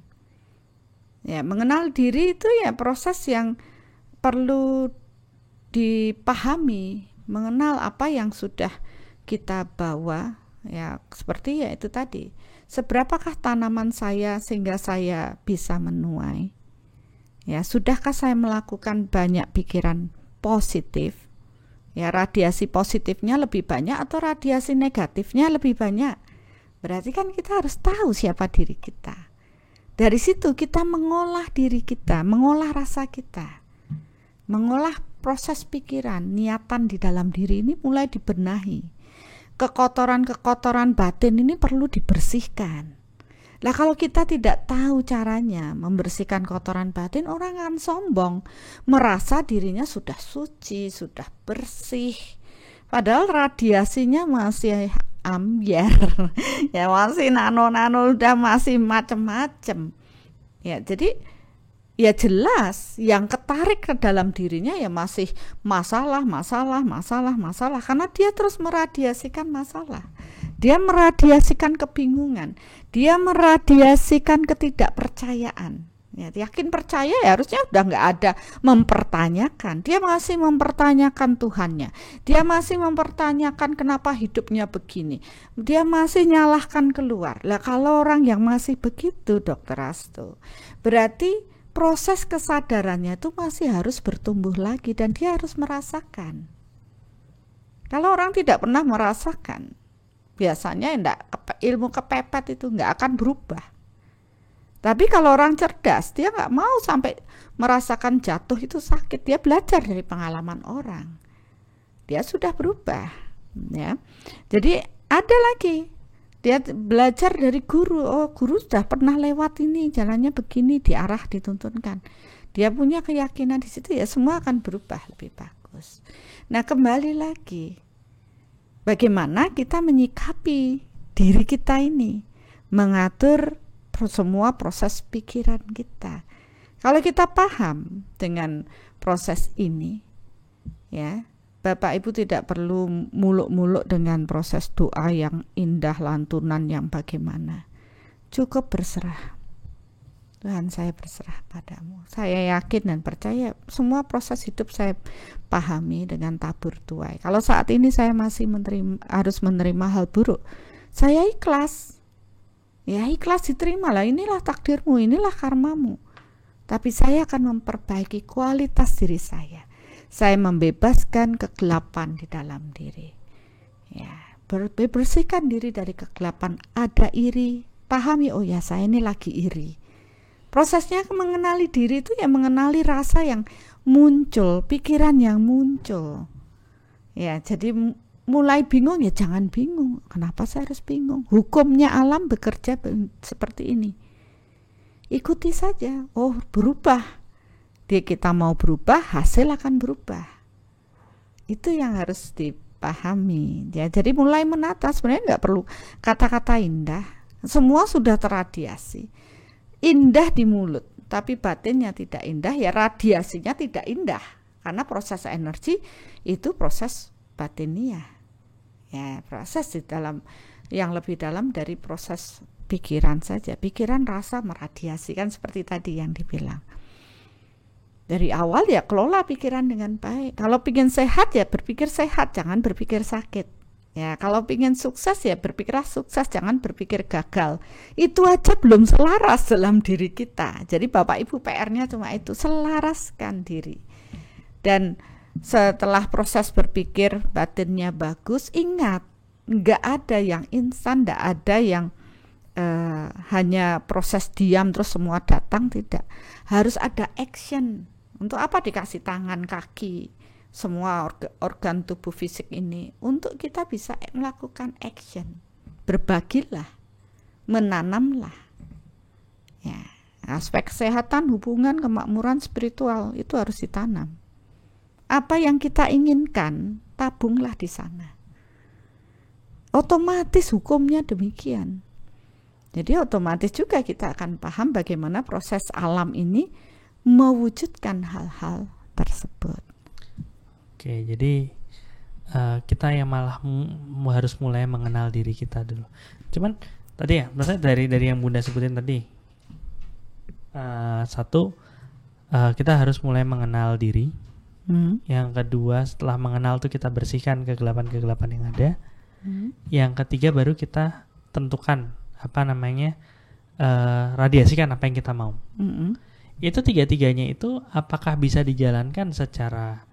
Ya, mengenal diri itu ya proses yang perlu dipahami, mengenal apa yang sudah kita bawa, ya seperti ya itu tadi. Seberapakah tanaman saya sehingga saya bisa menuai? Ya, sudahkah saya melakukan banyak pikiran positif? Ya, radiasi positifnya lebih banyak atau radiasi negatifnya lebih banyak? Berarti kan kita harus tahu siapa diri kita. Dari situ kita mengolah diri kita, mengolah rasa kita, mengolah proses pikiran, niatan di dalam diri ini mulai dibenahi. Kekotoran-kekotoran batin ini perlu dibersihkan. Lah kalau kita tidak tahu caranya membersihkan kotoran batin, orang akan sombong, merasa dirinya sudah suci, sudah bersih, padahal radiasinya masih ambiar, ya masih nano-nano, udah masih macem-macem. Ya jadi ya jelas yang ketarik ke dalam dirinya ya masih masalah, karena dia terus meradiasikan masalah. dia meradiasikan kebingungan, dia meradiasikan ketidakpercayaan. Ya, yakin percaya ya harusnya udah nggak ada mempertanyakan. Dia masih mempertanyakan Tuhannya. Dia masih mempertanyakan kenapa hidupnya begini. Dia masih nyalahkan keluar. Lah kalau orang yang masih begitu, Dokter Asto, berarti proses kesadarannya itu masih harus bertumbuh lagi dan dia harus merasakan. Kalau orang tidak pernah merasakan, biasanya ilmu kepepet itu nggak akan berubah. Tapi kalau orang cerdas, dia nggak mau sampai merasakan jatuh itu sakit. Dia belajar dari pengalaman orang. Dia sudah berubah, ya. Jadi ada lagi, dia belajar dari guru. Oh, guru sudah pernah lewat ini, jalannya begini, diarah, dituntunkan. Dia punya keyakinan di situ, ya semua akan berubah lebih bagus. Nah, kembali lagi, bagaimana kita menyikapi diri kita ini, mengatur semua proses pikiran kita. Kalau kita paham dengan proses ini, ya, Bapak Ibu tidak perlu muluk-muluk dengan proses doa yang indah, lantunan yang bagaimana. Cukup berserah. Tuhan, saya berserah padamu. Saya yakin dan percaya semua proses hidup saya pahami dengan tabur tuai. Kalau saat ini saya masih harus menerima hal buruk, saya ikhlas. Ya ikhlas, diterimalah, inilah takdirmu, inilah karmamu. Tapi saya akan memperbaiki kualitas diri saya. Saya membebaskan kegelapan di dalam diri. Ya, bersihkan diri dari kegelapan. Ada iri, pahami, oh ya saya ini lagi iri. Prosesnya mengenali diri itu ya mengenali rasa yang muncul, pikiran yang muncul. Ya, jadi mulai bingung ya jangan bingung. Kenapa saya harus bingung? Hukumnya alam bekerja seperti ini. Ikuti saja. Oh, berubah. Kita mau berubah, hasil akan berubah. Itu yang harus dipahami. Ya, jadi mulai menata, sebenarnya nggak perlu kata-kata indah. Semua sudah terradiasi. Indah di mulut, tapi batinnya tidak indah, ya radiasinya tidak indah. Karena proses energi itu proses batiniah. Ya, proses di dalam yang lebih dalam dari proses pikiran saja. Pikiran rasa meradiasikan seperti tadi yang dibilang. Dari awal ya kelola pikiran dengan baik. Kalau ingin sehat ya berpikir sehat, jangan berpikir sakit. Ya, kalau ingin sukses ya berpikirlah sukses, jangan berpikir gagal. Itu aja belum selaras dalam diri kita. Jadi Bapak Ibu PR-nya cuma itu, selaraskan diri. Dan setelah proses berpikir batinnya bagus, ingat, nggak ada yang instan, nggak ada yang hanya proses diam terus semua datang, tidak. Harus ada action. Untuk apa dikasih tangan, kaki, semua organ tubuh fisik ini? Untuk kita bisa melakukan action. Berbagilah, menanamlah. Ya, aspek kesehatan, hubungan, kemakmuran spiritual itu harus ditanam. Apa yang kita inginkan, tabunglah di sana. Otomatis hukumnya demikian. Jadi otomatis juga kita akan paham bagaimana proses alam ini mewujudkan hal-hal tersebut. Oke, jadi kita yang malah harus mulai mengenal diri kita dulu. Cuman tadi ya, maksudnya dari yang Bunda sebutin tadi, satu, kita harus mulai mengenal diri. Yang kedua, setelah mengenal tuh kita bersihkan kegelapan-kegelapan yang ada. Yang ketiga baru kita tentukan radiasikan apa yang kita mau. Itu tiga-tiganya itu apakah bisa dijalankan secara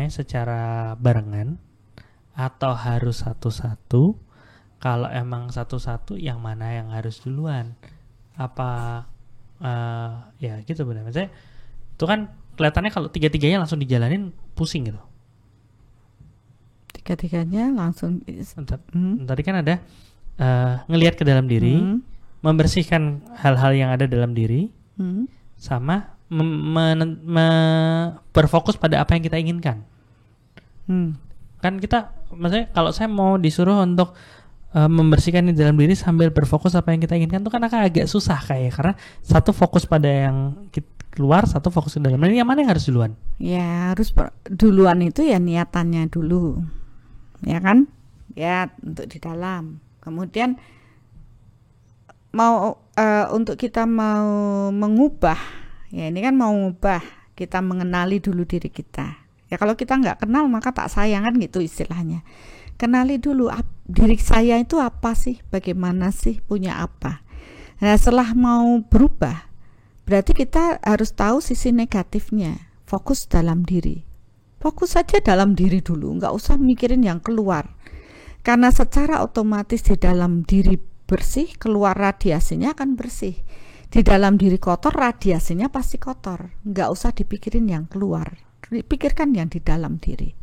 secara barengan atau harus satu-satu? Kalau emang satu-satu, yang mana yang harus duluan? Apa ya gitu benar. Maksudnya itu kan kelihatannya kalau tiga-tiganya langsung dijalanin pusing gitu. Tiga-tiganya langsung. Tadi kan ada ngelihat ke dalam diri, membersihkan hal-hal yang ada dalam diri, sama berfokus pada apa yang kita inginkan. Kan kita, maksudnya kalau saya mau disuruh untuk membersihkan di dalam diri sambil berfokus apa yang kita inginkan, itu kan akan agak susah karena satu fokus pada yang keluar, satu fokus ke dalam. Ini yang mana yang harus duluan? Ya harus duluan itu ya niatannya dulu, ya kan? ya, untuk di dalam. Kemudian mau untuk kita mau mengubah, ya ini kan mau mengubah, kita mengenali dulu diri kita. Ya kalau kita nggak kenal maka tak sayang, kan gitu istilahnya. Kenali dulu diri saya itu apa sih, bagaimana sih, punya apa. Nah setelah mau berubah, berarti kita harus tahu sisi negatifnya. Fokus dalam diri. Fokus saja dalam diri dulu, nggak usah mikirin yang keluar. Karena secara otomatis di dalam diri bersih, keluar radiasinya akan bersih. Di dalam diri kotor, radiasinya pasti kotor. Nggak usah dipikirin yang keluar, pikirkan yang di dalam diri.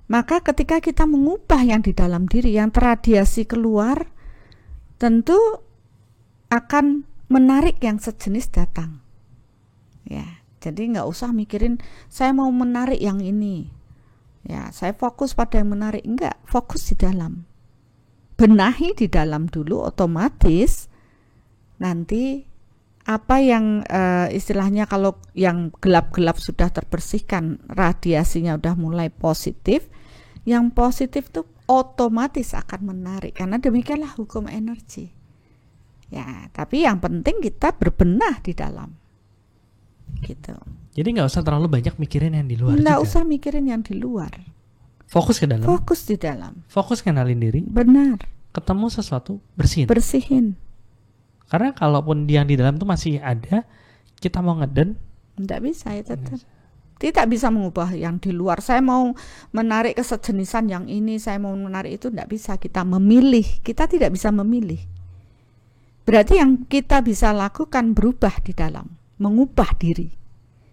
Maka ketika kita mengubah yang di dalam diri, yang terradiasi keluar, tentu akan menarik yang sejenis datang. Ya. Jadi nggak usah mikirin saya mau menarik yang ini. Ya, saya fokus pada yang menarik. Enggak, fokus di dalam. Benahi di dalam dulu, otomatis nanti apa yang istilahnya kalau yang gelap-gelap sudah terbersihkan, radiasinya udah mulai positif. Yang positif tuh otomatis akan menarik, karena demikianlah hukum energi. Ya, tapi yang penting kita berbenah di dalam. Gitu. Jadi nggak usah terlalu banyak mikirin yang di luar. Nggak usah mikirin yang di luar. Fokus ke dalam. Fokus di dalam. Fokus kenalin diri. Benar. Ketemu sesuatu, bersihin. Bersihin. Karena kalaupun yang di dalam tuh masih ada, kita mau ngeden, nggak bisa ya tetap. Tidak bisa mengubah yang di luar. Saya mau menarik kesejenisan yang ini, saya mau menarik itu, nggak bisa. Kita memilih. Kita tidak bisa memilih. Berarti yang kita bisa lakukan berubah di dalam. Mengubah diri,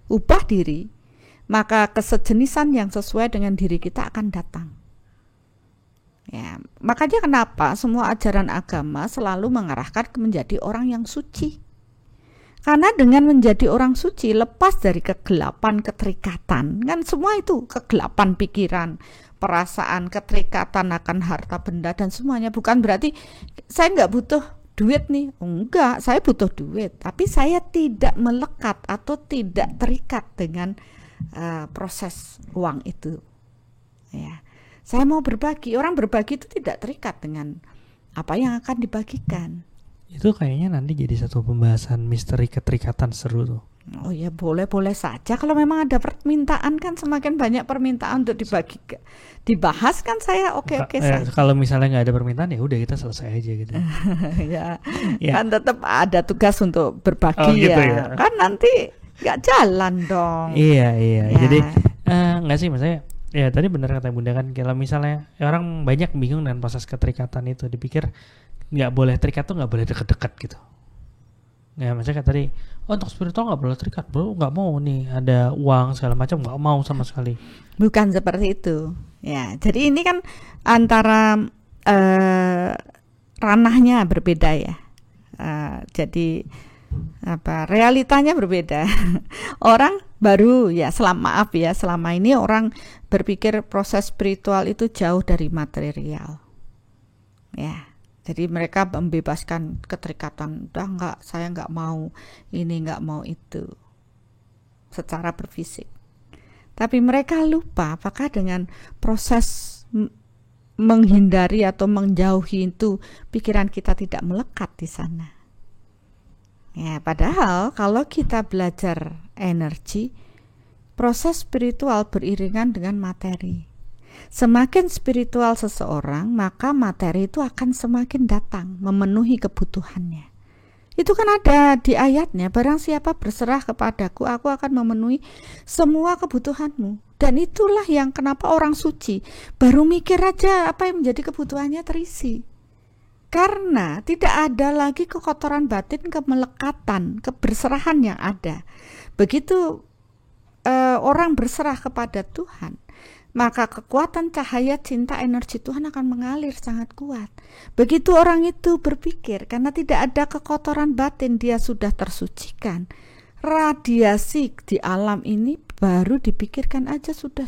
ubah diri, maka kesejenisan yang sesuai dengan diri kita akan datang. Ya, makanya kenapa semua ajaran agama selalu mengarahkan menjadi orang yang suci. Karena dengan menjadi orang suci, lepas dari kegelapan keterikatan, kan semua itu kegelapan pikiran, perasaan, keterikatan akan harta benda dan semuanya. Bukan berarti saya nggak butuh duit nih, enggak, saya butuh duit, tapi saya tidak melekat atau tidak terikat dengan proses uang itu. Ya, saya mau berbagi. Orang berbagi itu tidak terikat dengan apa yang akan dibagikan. Itu kayaknya nanti jadi satu pembahasan misteri keterikatan seru tuh. Oh ya, boleh-boleh saja. Kalau memang ada permintaan, kan semakin banyak permintaan untuk dibahas kan saya oke-oke saja. Kalau misalnya nggak ada permintaan ya udah kita selesai aja gitu. ya, kan tetap ada tugas untuk berbagi gitu ya. Kan nanti nggak jalan dong. Iya. Ya. Jadi nggak sih maksudnya. Ya tadi benar kata Bunda kan, kalau misalnya orang banyak bingung dengan proses keterikatan itu, dipikir nggak boleh terikat tuh nggak boleh deket-deket gitu. Ya maksudnya kayak tadi, untuk spiritual nggak boleh terikat, bro, nggak mau nih ada uang segala macam, nggak mau sama sekali. Bukan seperti itu. Ya, jadi ini kan antara ranahnya berbeda ya. Jadi realitanya berbeda. Orang baru ya, selama ini orang berpikir proses spiritual itu jauh dari material. Ya. Jadi mereka membebaskan keterikatan. Udah enggak, saya enggak mau ini, enggak mau itu. Secara berfisik. Tapi mereka lupa apakah dengan proses menghindari atau menjauhi itu pikiran kita tidak melekat di sana. Ya, padahal kalau kita belajar energi, proses spiritual beriringan dengan materi. Semakin spiritual seseorang, maka materi itu akan semakin datang, memenuhi kebutuhannya. Itu kan ada di ayatnya, barang siapa berserah kepadaku, aku akan memenuhi semua kebutuhanmu. Dan itulah yang kenapa orang suci baru mikir aja apa yang menjadi kebutuhannya terisi. Karena tidak ada lagi kekotoran batin, kemelekatan, keberserahan yang ada. Begitu orang berserah kepada Tuhan, maka kekuatan cahaya cinta energi Tuhan akan mengalir sangat kuat. Begitu orang itu berpikir, karena tidak ada kekotoran batin, dia sudah tersucikan. Radiasi di alam ini baru dipikirkan aja sudah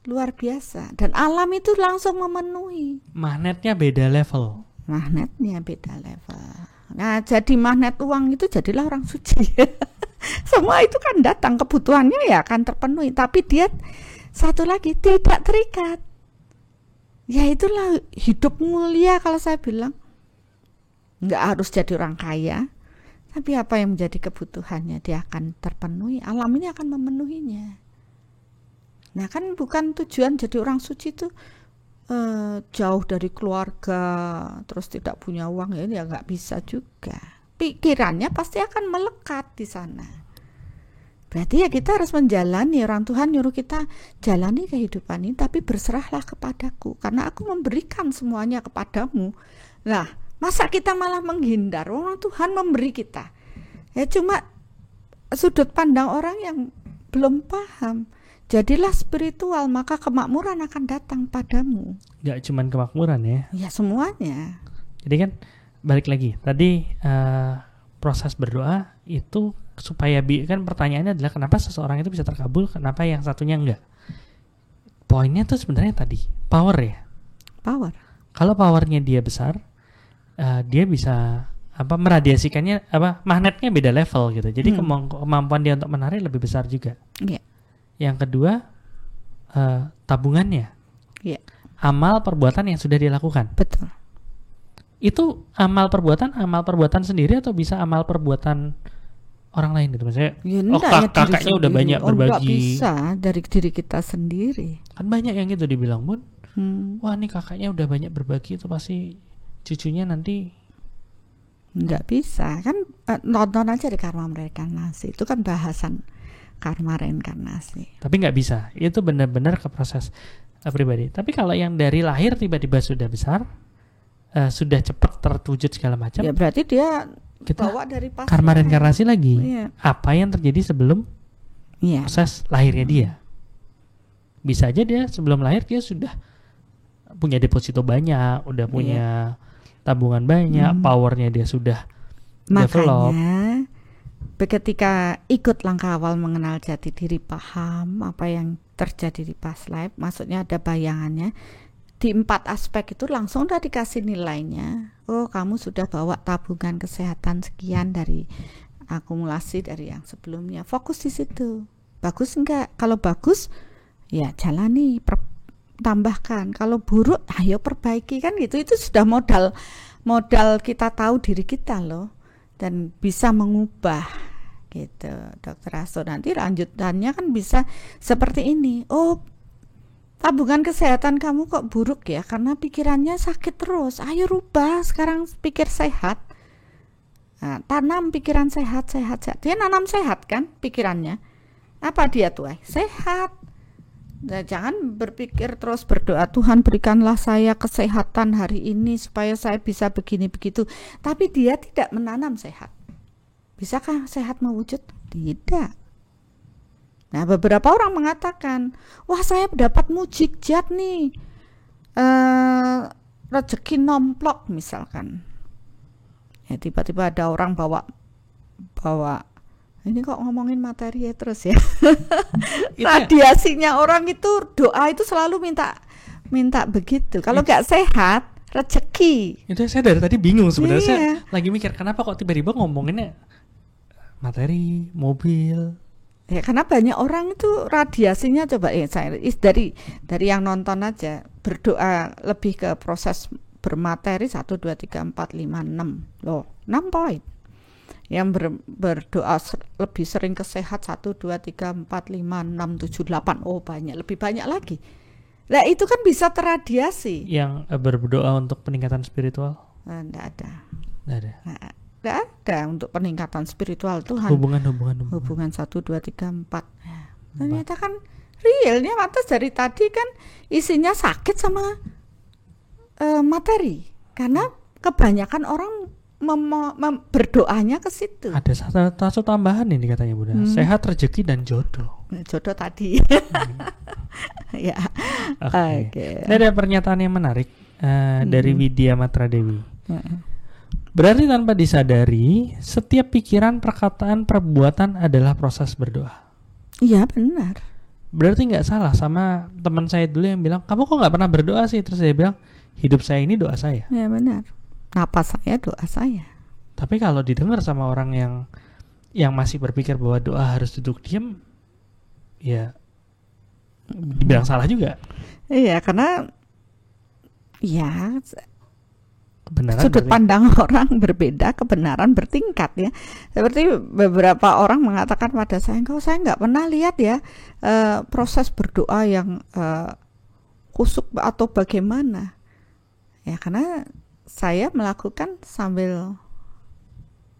luar biasa. Dan alam itu langsung memenuhi. Magnetnya beda level. Nah, jadi magnet uang itu jadilah orang suci. Semua itu kan datang, kebutuhannya ya akan terpenuhi. Tapi dia satu lagi tidak terikat. Ya itulah hidup mulia kalau saya bilang. Nggak harus jadi orang kaya, tapi apa yang menjadi kebutuhannya dia akan terpenuhi. Alam ini akan memenuhinya. Nah kan bukan tujuan jadi orang suci itu jauh dari keluarga, terus tidak punya uang, ya nggak bisa juga. Pikirannya pasti akan melekat di sana. Berarti ya kita harus menjalani, orang Tuhan nyuruh kita jalani kehidupan ini, tapi berserahlah kepadaku, karena aku memberikan semuanya kepadamu. Nah, masa kita malah menghindar? Orang Tuhan memberi kita. Ya cuma sudut pandang orang yang belum paham. Jadilah spiritual, maka kemakmuran akan datang padamu. Gak cuman kemakmuran ya. Ya semuanya. Jadi kan balik lagi tadi proses berdoa itu supaya kan pertanyaannya adalah kenapa seseorang itu bisa terkabul, kenapa yang satunya enggak. Poinnya tuh sebenarnya tadi power ya. Power. Kalau powernya dia besar, dia bisa meradiasikannya, magnetnya beda level gitu. Jadi kemampuan dia untuk menarik lebih besar juga. Iya. Yang kedua tabungannya. Iya. Amal perbuatan yang sudah dilakukan. Betul. Itu amal perbuatan sendiri atau bisa amal perbuatan orang lain gitu maksudnya? Ya, kakaknya udah banyak berbagi. Enggak bisa dari diri kita sendiri. Kan banyak yang gitu dibilang, Bun. Wah, nih kakaknya udah banyak berbagi, itu pasti cucunya nanti. Enggak bisa. Kan nonton aja di Karma Reinkarnasi. Itu kan bahasan karma reinkarnasi. Tapi nggak bisa. Itu benar-benar ke proses pribadi. Tapi kalau yang dari lahir tiba-tiba sudah besar, sudah cepat terwujud segala macam. Ya berarti dia kita bawa dari pas karma reinkarnasi lagi. Iya. Apa yang terjadi sebelum proses lahirnya dia? Bisa aja dia sebelum lahir dia sudah punya deposito banyak, udah punya tabungan banyak, powernya dia sudah develop. Makanya ketika ikut langkah awal mengenal jati diri, paham apa yang terjadi di past life, maksudnya ada bayangannya. Di 4 aspek itu langsung udah dikasih nilainya. Oh, kamu sudah bawa tabungan kesehatan sekian dari akumulasi dari yang sebelumnya. Fokus di situ. Bagus enggak? Kalau bagus, ya jalani, tambahkan. Kalau buruk, ayo perbaiki, kan gitu. Itu sudah modal kita tahu diri kita loh, dan bisa mengubah gitu. Dokter Asto nanti lanjutannya kan bisa seperti ini. Oh, tabungan kesehatan kamu kok buruk ya, karena pikirannya sakit terus. Ayo rubah, sekarang pikir sehat. Nah, tanam pikiran sehat. Dia nanam sehat kan pikirannya. Apa dia tuh? Sehat. Nah, jangan berpikir terus berdoa, Tuhan berikanlah saya kesehatan hari ini supaya saya bisa begini begitu. Tapi dia tidak menanam sehat. Bisakah sehat mewujud? Tidak. Nah, beberapa orang mengatakan, wah saya dapat mujizat nih, rezeki nomplok misalkan. Ya tiba-tiba ada orang bawa, ini kok ngomongin materi ya terus ya. Radiasinya orang itu, doa itu selalu minta begitu. Kalau nggak sehat, rezeki. Itu saya dari tadi bingung sebenarnya. Saya lagi mikir kenapa kok tiba-tiba ngomonginnya materi, mobil. Ya karena banyak orang itu radiasinya, coba saya dari yang nonton aja, berdoa lebih ke proses bermateri 1, 2, 3, 4, 5, 6 loh, 6 poin. Yang berdoa lebih sering ke sehat 1, 2, 3, 4, 5, 6, 7, 8. Oh banyak, lebih banyak lagi. Nah itu kan bisa terradiasi. Yang berdoa untuk peningkatan spiritual? Enggak ada. Enggak ada untuk peningkatan spiritual Tuhan. Hubungan 1, 2, 3, 4. Ternyata kan realnya atas dari tadi kan isinya sakit sama materi. Karena kebanyakan orang berdoanya ke situ. Ada satu tambahan ini katanya Bunda. Sehat, rezeki dan jodoh. Jodoh tadi. Ya. Oke. Ini ada pernyataan yang menarik dari Widya Matra Dewi. Berarti tanpa disadari, setiap pikiran, perkataan, perbuatan adalah proses berdoa. Iya benar. Berarti nggak salah sama teman saya dulu yang bilang, kamu kok nggak pernah berdoa sih? Terus saya bilang, hidup saya ini doa saya. Ya benar. Napas saya doa saya. Tapi kalau didengar sama orang yang masih berpikir bahwa doa harus duduk diam, ya dibilang salah juga. Iya, karena Ya, Kebenaran sudut berarti. pandang orang berbeda, kebenaran bertingkat ya. Seperti beberapa orang mengatakan pada saya, saya nggak pernah lihat ya proses berdoa yang kusuk atau bagaimana. Ya karena saya melakukan sambil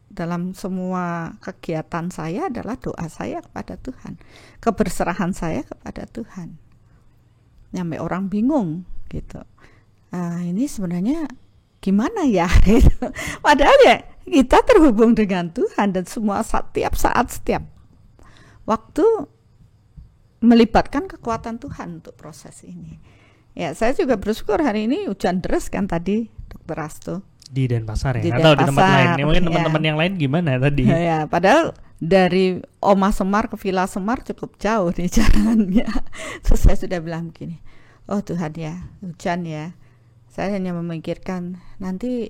dalam semua kegiatan saya adalah doa saya kepada Tuhan, keberserahan saya kepada Tuhan. Sampai orang bingung gitu. Ini sebenarnya gimana ya? Padahal ya kita terhubung dengan Tuhan dan semua setiap saat, setiap waktu melibatkan kekuatan Tuhan untuk proses ini. Ya, saya juga bersyukur hari ini hujan deras kan tadi, Dr. Asto. Di Denpasar ya, Di atau di tempat Denpasar, lain. Mungkin ya. teman-teman yang lain gimana tadi? Ya, padahal dari Oma Semar ke Villa Semar cukup jauh nih jalannya. Terus saya sudah bilang begini, oh Tuhan ya, hujan ya. Saya hanya memikirkan nanti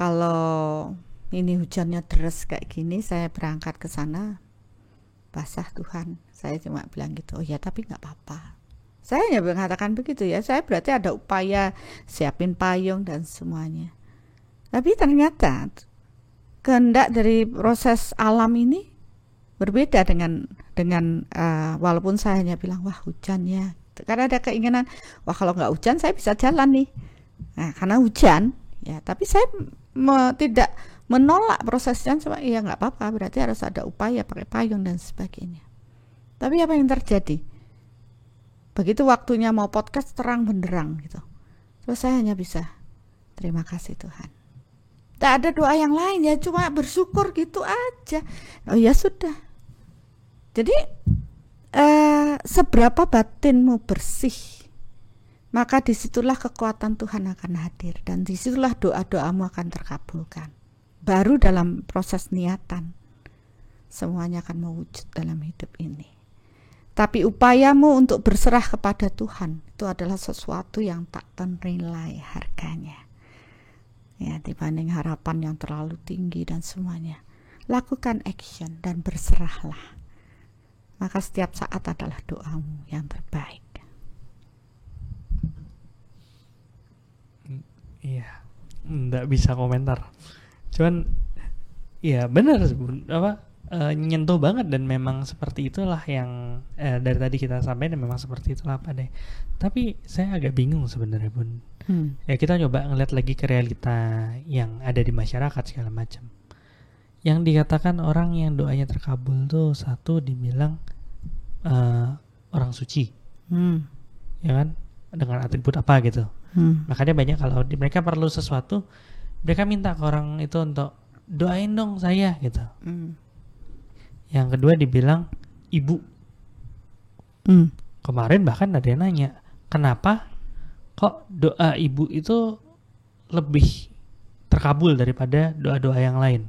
kalau ini hujannya deras kayak gini, saya berangkat ke sana basah Tuhan. Saya cuma bilang gitu, oh ya tapi nggak apa-apa. Saya hanya mengatakan begitu ya. Saya berarti ada upaya siapin payung dan semuanya. Tapi ternyata kehendak dari proses alam ini berbeda dengan walaupun saya hanya bilang wah hujan ya. Karena ada keinginan wah kalau nggak hujan saya bisa jalan nih. Nah karena hujan ya. Tapi saya tidak menolak prosesnya. Cuma iya nggak apa-apa. Berarti harus ada upaya pakai payung dan sebagainya. Tapi apa yang terjadi? Begitu waktunya mau podcast terang benderang gitu. Terus saya hanya bisa terima kasih Tuhan. Tak ada doa yang lain ya, cuma bersyukur gitu aja. Oh ya sudah. Jadi seberapa batinmu bersih, maka disitulah kekuatan Tuhan akan hadir dan disitulah doa-doamu akan terkabulkan. Baru dalam proses niatan semuanya akan mewujud dalam hidup ini. Tapi upayamu untuk berserah kepada Tuhan itu adalah sesuatu yang tak ternilai harganya. Ya, dibanding harapan yang terlalu tinggi dan semuanya. Lakukan action dan berserahlah. Maka setiap saat adalah doamu yang terbaik. Iya, nggak bisa komentar. Cuman, ya benar nyentuh banget dan memang seperti itulah yang dari tadi kita sampaikan memang seperti itulah Pak Deh. Tapi saya agak bingung sebenarnya Bun. Ya kita coba ngeliat lagi ke realita yang ada di masyarakat segala macam. Yang dikatakan orang yang doanya terkabul tuh satu dibilang orang suci, ya kan, dengan atribut apa gitu. Makanya banyak kalau mereka perlu sesuatu, mereka minta ke orang itu untuk doain dong saya gitu. Yang kedua dibilang ibu. Kemarin bahkan ada yang nanya, kenapa kok doa ibu itu lebih terkabul daripada doa-doa yang lain?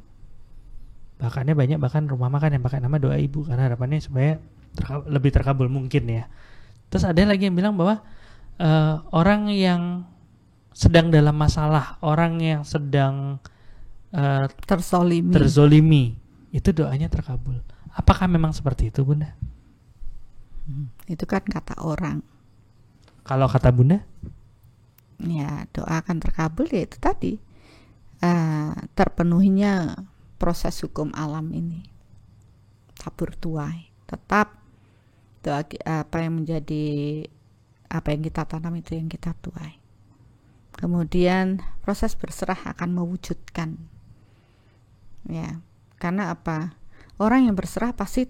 Bahkan rumah makan yang pakai nama doa ibu karena harapannya supaya lebih terkabul mungkin ya. Terus ada lagi yang bilang bahwa orang yang sedang dalam masalah, orang yang sedang terzolimi itu doanya terkabul. Apakah memang seperti itu Bunda? Itu kan kata orang. Kalau kata Bunda? Ya doa akan terkabul ya itu tadi terpenuhinya proses hukum alam ini. Tabur tuai. Tetap doa apa yang kita tanam itu yang kita tuai. Kemudian proses berserah akan mewujudkan. Ya. Karena apa? Orang yang berserah pasti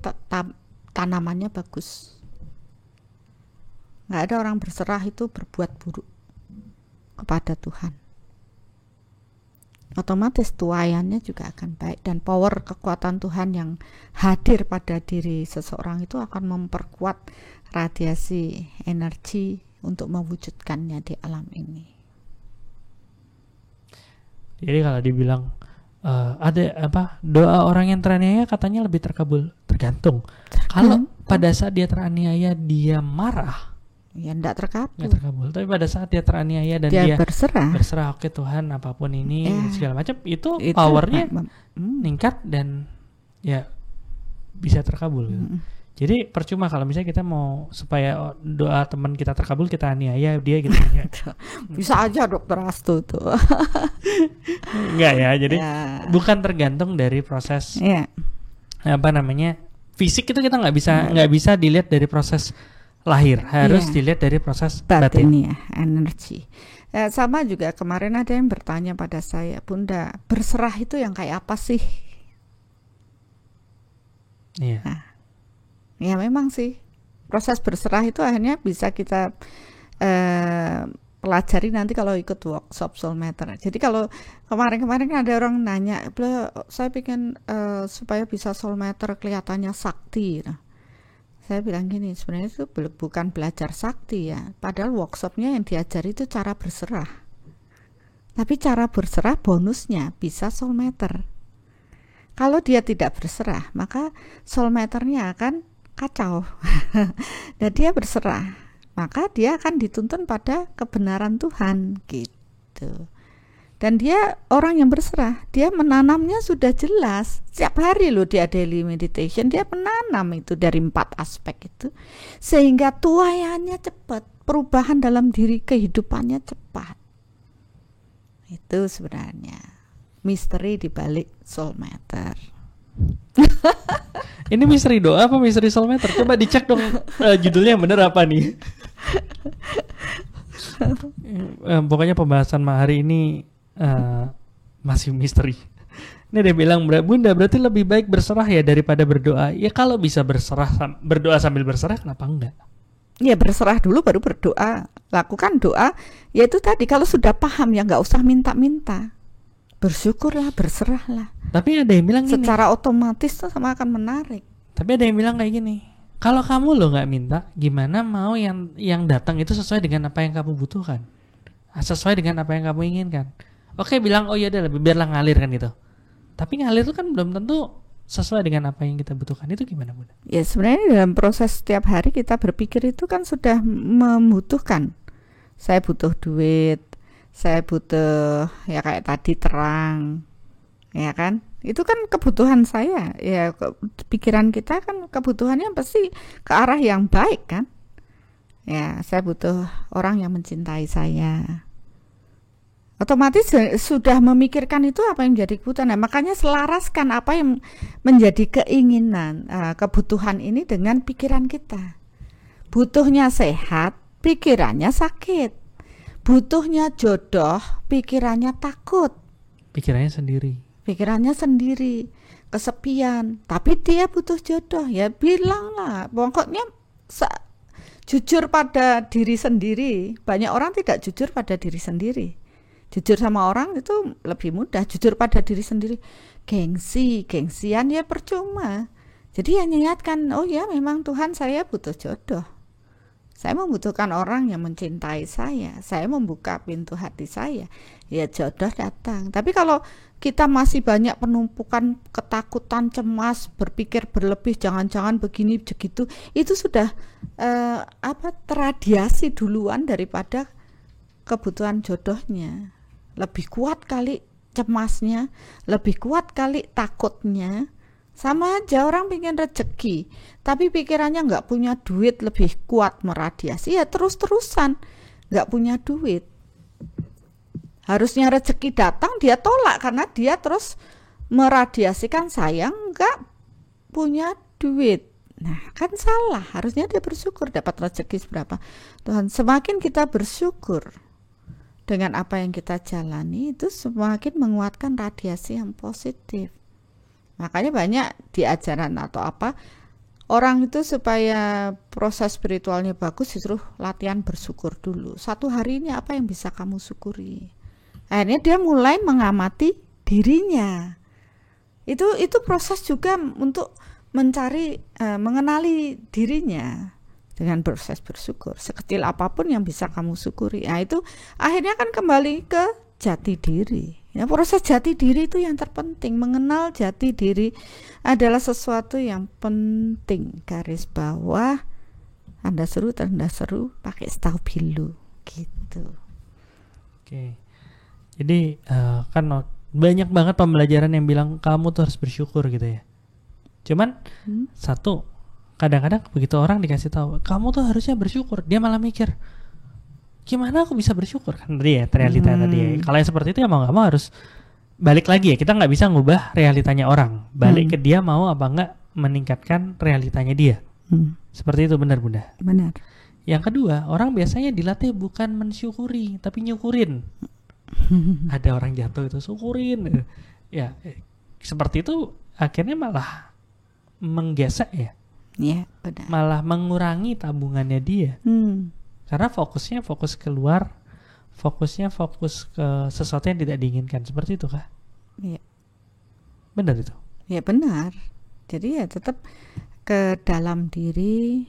tanamannya bagus. Nggak ada orang berserah itu berbuat buruk kepada Tuhan. Otomatis tuaiannya juga akan baik dan power kekuatan Tuhan yang hadir pada diri seseorang itu akan memperkuat radiasi energi untuk mewujudkannya di alam ini. Jadi kalau dibilang ada doa orang yang teraniaya katanya lebih terkabul, tergantung. Kalau pada saat dia teraniaya dia marah, ya enggak terkabul. Tapi pada saat dia teraniaya dan dia berserah, oke Tuhan apapun ini segala macam itu powernya meningkat dan ya bisa terkabul gitu. Jadi percuma kalau misalnya kita mau supaya doa teman kita terkabul, kita aniaya dia gitu. Bisa aja Dokter Astu tuh. Enggak ya, jadi Ya. bukan tergantung dari proses Iya. fisik itu kita nggak bisa dilihat dari proses lahir, harus Iya. dilihat dari proses batin. Batin ya, energi. Sama juga kemarin ada yang bertanya pada saya, Bunda, berserah itu yang kayak apa sih? Iya. Ya memang sih, proses berserah itu akhirnya bisa kita pelajari nanti kalau ikut workshop Soul Matter. Jadi kalau kemarin ada orang nanya, saya pengen supaya bisa Soul Matter kelihatannya sakti. Nah, saya bilang gini, sebenarnya itu bukan belajar sakti ya. Padahal workshopnya yang diajari itu cara berserah. Tapi cara berserah bonusnya bisa Soul Matter. Kalau dia tidak berserah, maka Soul Matter-nya akan kacau. Dan dia berserah, maka dia akan dituntun pada kebenaran Tuhan gitu. Dan dia orang yang berserah, dia menanamnya sudah jelas. Setiap hari loh dia daily meditation, dia menanam itu dari 4 aspek itu. Sehingga tuayannya cepat, perubahan dalam diri kehidupannya cepat. Itu sebenarnya misteri di balik Soul Matter. Ini misteri doa apa misteri Soul Matter? Coba dicek dong judulnya yang bener apa nih. Pokoknya pembahasan hari ini masih misteri. Ini dia bilang, Bunda berarti lebih baik berserah ya daripada berdoa. Ya kalau bisa berdoa sambil berserah, kenapa enggak? Ya berserah dulu baru berdoa. Lakukan doa, yaitu tadi kalau sudah paham ya nggak usah minta-minta. Bersyukurlah, berserahlah. Tapi ada yang bilang gini, secara otomatis tuh sama akan menarik. tapi ada yang bilang kayak gini, kalau kamu lo nggak minta, gimana mau yang datang itu sesuai dengan apa yang kamu butuhkan, sesuai dengan apa yang kamu inginkan. Oke, bilang oh ya udah biarlah ngalir kan gitu. Tapi ngalir itu kan belum tentu sesuai dengan apa yang kita butuhkan. Itu gimana Bunda? Ya sebenarnya dalam proses setiap hari kita berpikir itu kan sudah membutuhkan. Saya butuh duit, saya butuh ya kayak tadi terang, ya kan? Itu kan kebutuhan saya. Ya pikiran kita kan kebutuhannya pasti ke arah yang baik kan? Ya saya butuh orang yang mencintai saya. Otomatis sudah memikirkan itu apa yang menjadi kebutuhan. Nah, makanya selaraskan apa yang menjadi keinginan, kebutuhan ini dengan pikiran kita. Butuhnya sehat, pikirannya sakit. Butuhnya jodoh, pikirannya takut. Pikirannya sendiri, kesepian. Tapi dia butuh jodoh, ya bilanglah. Pokoknya jujur pada diri sendiri. Banyak orang tidak jujur pada diri sendiri. Jujur sama orang itu lebih mudah, jujur pada diri sendiri. Gengsian ya percuma. Jadi ya niatkan, oh ya memang Tuhan saya butuh jodoh. Saya membutuhkan orang yang mencintai saya. Saya membuka pintu hati saya. Ya jodoh datang. Tapi kalau kita masih banyak penumpukan ketakutan, cemas, berpikir berlebih, jangan-jangan begini begitu, itu sudah terradiasi duluan daripada kebutuhan jodohnya. Lebih kuat kali cemasnya, lebih kuat kali takutnya. Sama aja orang pengen rezeki, tapi pikirannya nggak punya duit, lebih kuat meradiasi, ya terus-terusan nggak punya duit. Harusnya rezeki datang, dia tolak karena dia terus meradiasikan saya nggak punya duit. Nah kan salah, harusnya dia bersyukur dapat rezeki seberapa. Tuhan, semakin kita bersyukur dengan apa yang kita jalani, itu semakin menguatkan radiasi yang positif. Makanya banyak di ajaran atau apa, orang itu supaya proses spiritualnya bagus justru latihan bersyukur dulu. Satu hari ini apa yang bisa kamu syukuri? Akhirnya dia mulai mengamati dirinya. Itu proses juga untuk mencari, mengenali dirinya dengan proses bersyukur. Sekecil apapun yang bisa kamu syukuri. Nah itu akhirnya kan kembali ke jati diri. Ya, proses jati diri itu yang terpenting. Mengenal jati diri adalah sesuatu yang penting. Garis bawah, Anda seru pakai stabilo gitu. Oke. Jadi kan banyak banget pembelajaran yang bilang kamu tuh harus bersyukur gitu ya. Cuman satu, kadang-kadang begitu orang dikasih tahu, kamu tuh harusnya bersyukur, dia malah mikir, gimana aku bisa bersyukur? Kan tadi ya, realita tadi ya. Kalau yang seperti itu ya mau nggak mau harus balik lagi ya. Kita nggak bisa ngubah realitanya orang. Balik ke dia mau apa nggak meningkatkan realitanya dia. Seperti itu, benar Bunda? Benar. Yang kedua, orang biasanya dilatih bukan mensyukuri, tapi nyukurin. Ada orang jatuh itu syukurin. Ya, seperti itu akhirnya malah menggesek ya. Ya, benar. Malah mengurangi tabungannya dia. Karena fokusnya fokus keluar, fokusnya fokus ke sesuatu yang tidak diinginkan. Seperti itu kah? Iya. Benar itu? Ya benar. Jadi ya tetap ke dalam diri,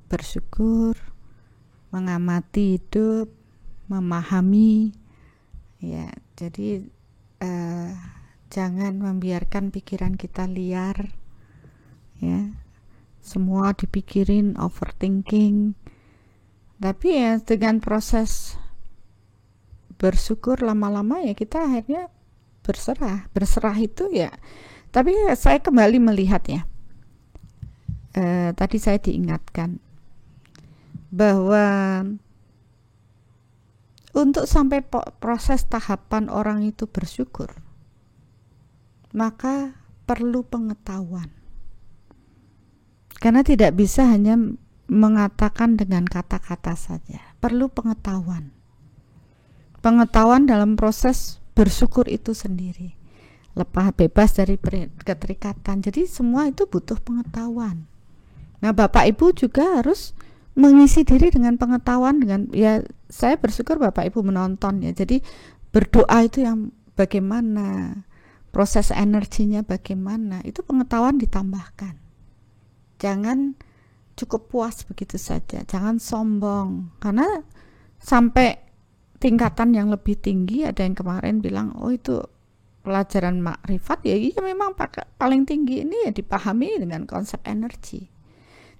bersyukur, mengamati hidup, memahami. Ya, jadi jangan membiarkan pikiran kita liar. Ya, semua dipikirin, overthinking. Tapi ya dengan proses bersyukur lama-lama ya kita akhirnya berserah itu ya. Tapi saya kembali melihat ya, tadi saya diingatkan bahwa untuk sampai proses tahapan orang itu bersyukur, maka perlu pengetahuan. Karena tidak bisa hanya mengatakan dengan kata-kata saja, perlu pengetahuan. Pengetahuan dalam proses bersyukur itu sendiri, lepas bebas dari keterikatan. Jadi semua itu butuh pengetahuan. Nah, Bapak Ibu juga harus mengisi diri dengan pengetahuan. Dengan ya, saya bersyukur Bapak Ibu menonton ya. Jadi berdoa itu yang bagaimana, proses energinya bagaimana, itu pengetahuan ditambahkan. Jangan cukup puas begitu saja, jangan sombong. Karena sampai tingkatan yang lebih tinggi, ada yang kemarin bilang, oh itu pelajaran makrifat ya, iya memang paling tinggi ini ya dipahami dengan konsep energi.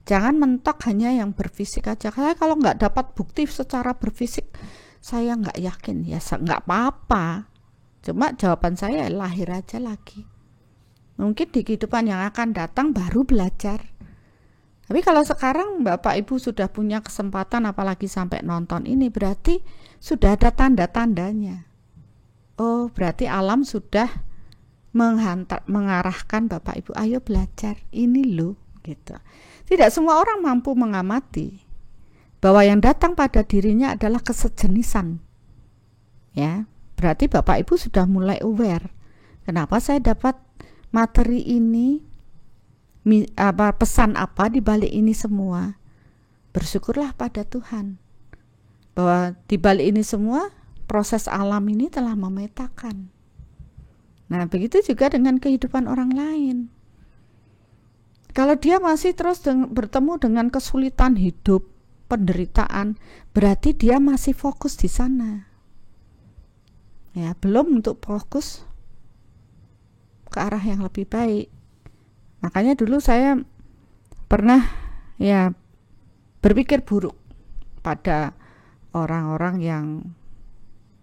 Jangan mentok hanya yang berfisik aja. Saya kalau nggak dapat bukti secara berfisik, saya nggak yakin. Ya nggak apa-apa. Cuma jawaban saya lahir aja lagi. Mungkin di kehidupan yang akan datang baru belajar. Tapi kalau sekarang Bapak Ibu sudah punya kesempatan, apalagi sampai nonton ini, berarti sudah ada tanda-tandanya. Oh, berarti alam sudah mengarahkan Bapak Ibu, ayo belajar, ini loh, gitu. Tidak semua orang mampu mengamati bahwa yang datang pada dirinya adalah kesejenisan. Ya, berarti Bapak Ibu sudah mulai aware. Kenapa saya dapat materi ini? Pesan apa di balik ini semua? Bersyukurlah pada Tuhan bahwa di balik ini semua proses alam ini telah memetakan. Nah, begitu juga dengan kehidupan orang lain. Kalau dia masih terus bertemu dengan kesulitan hidup, penderitaan, berarti dia masih fokus di sana. Ya, belum untuk fokus ke arah yang lebih baik. Makanya dulu saya pernah ya berpikir buruk pada orang-orang yang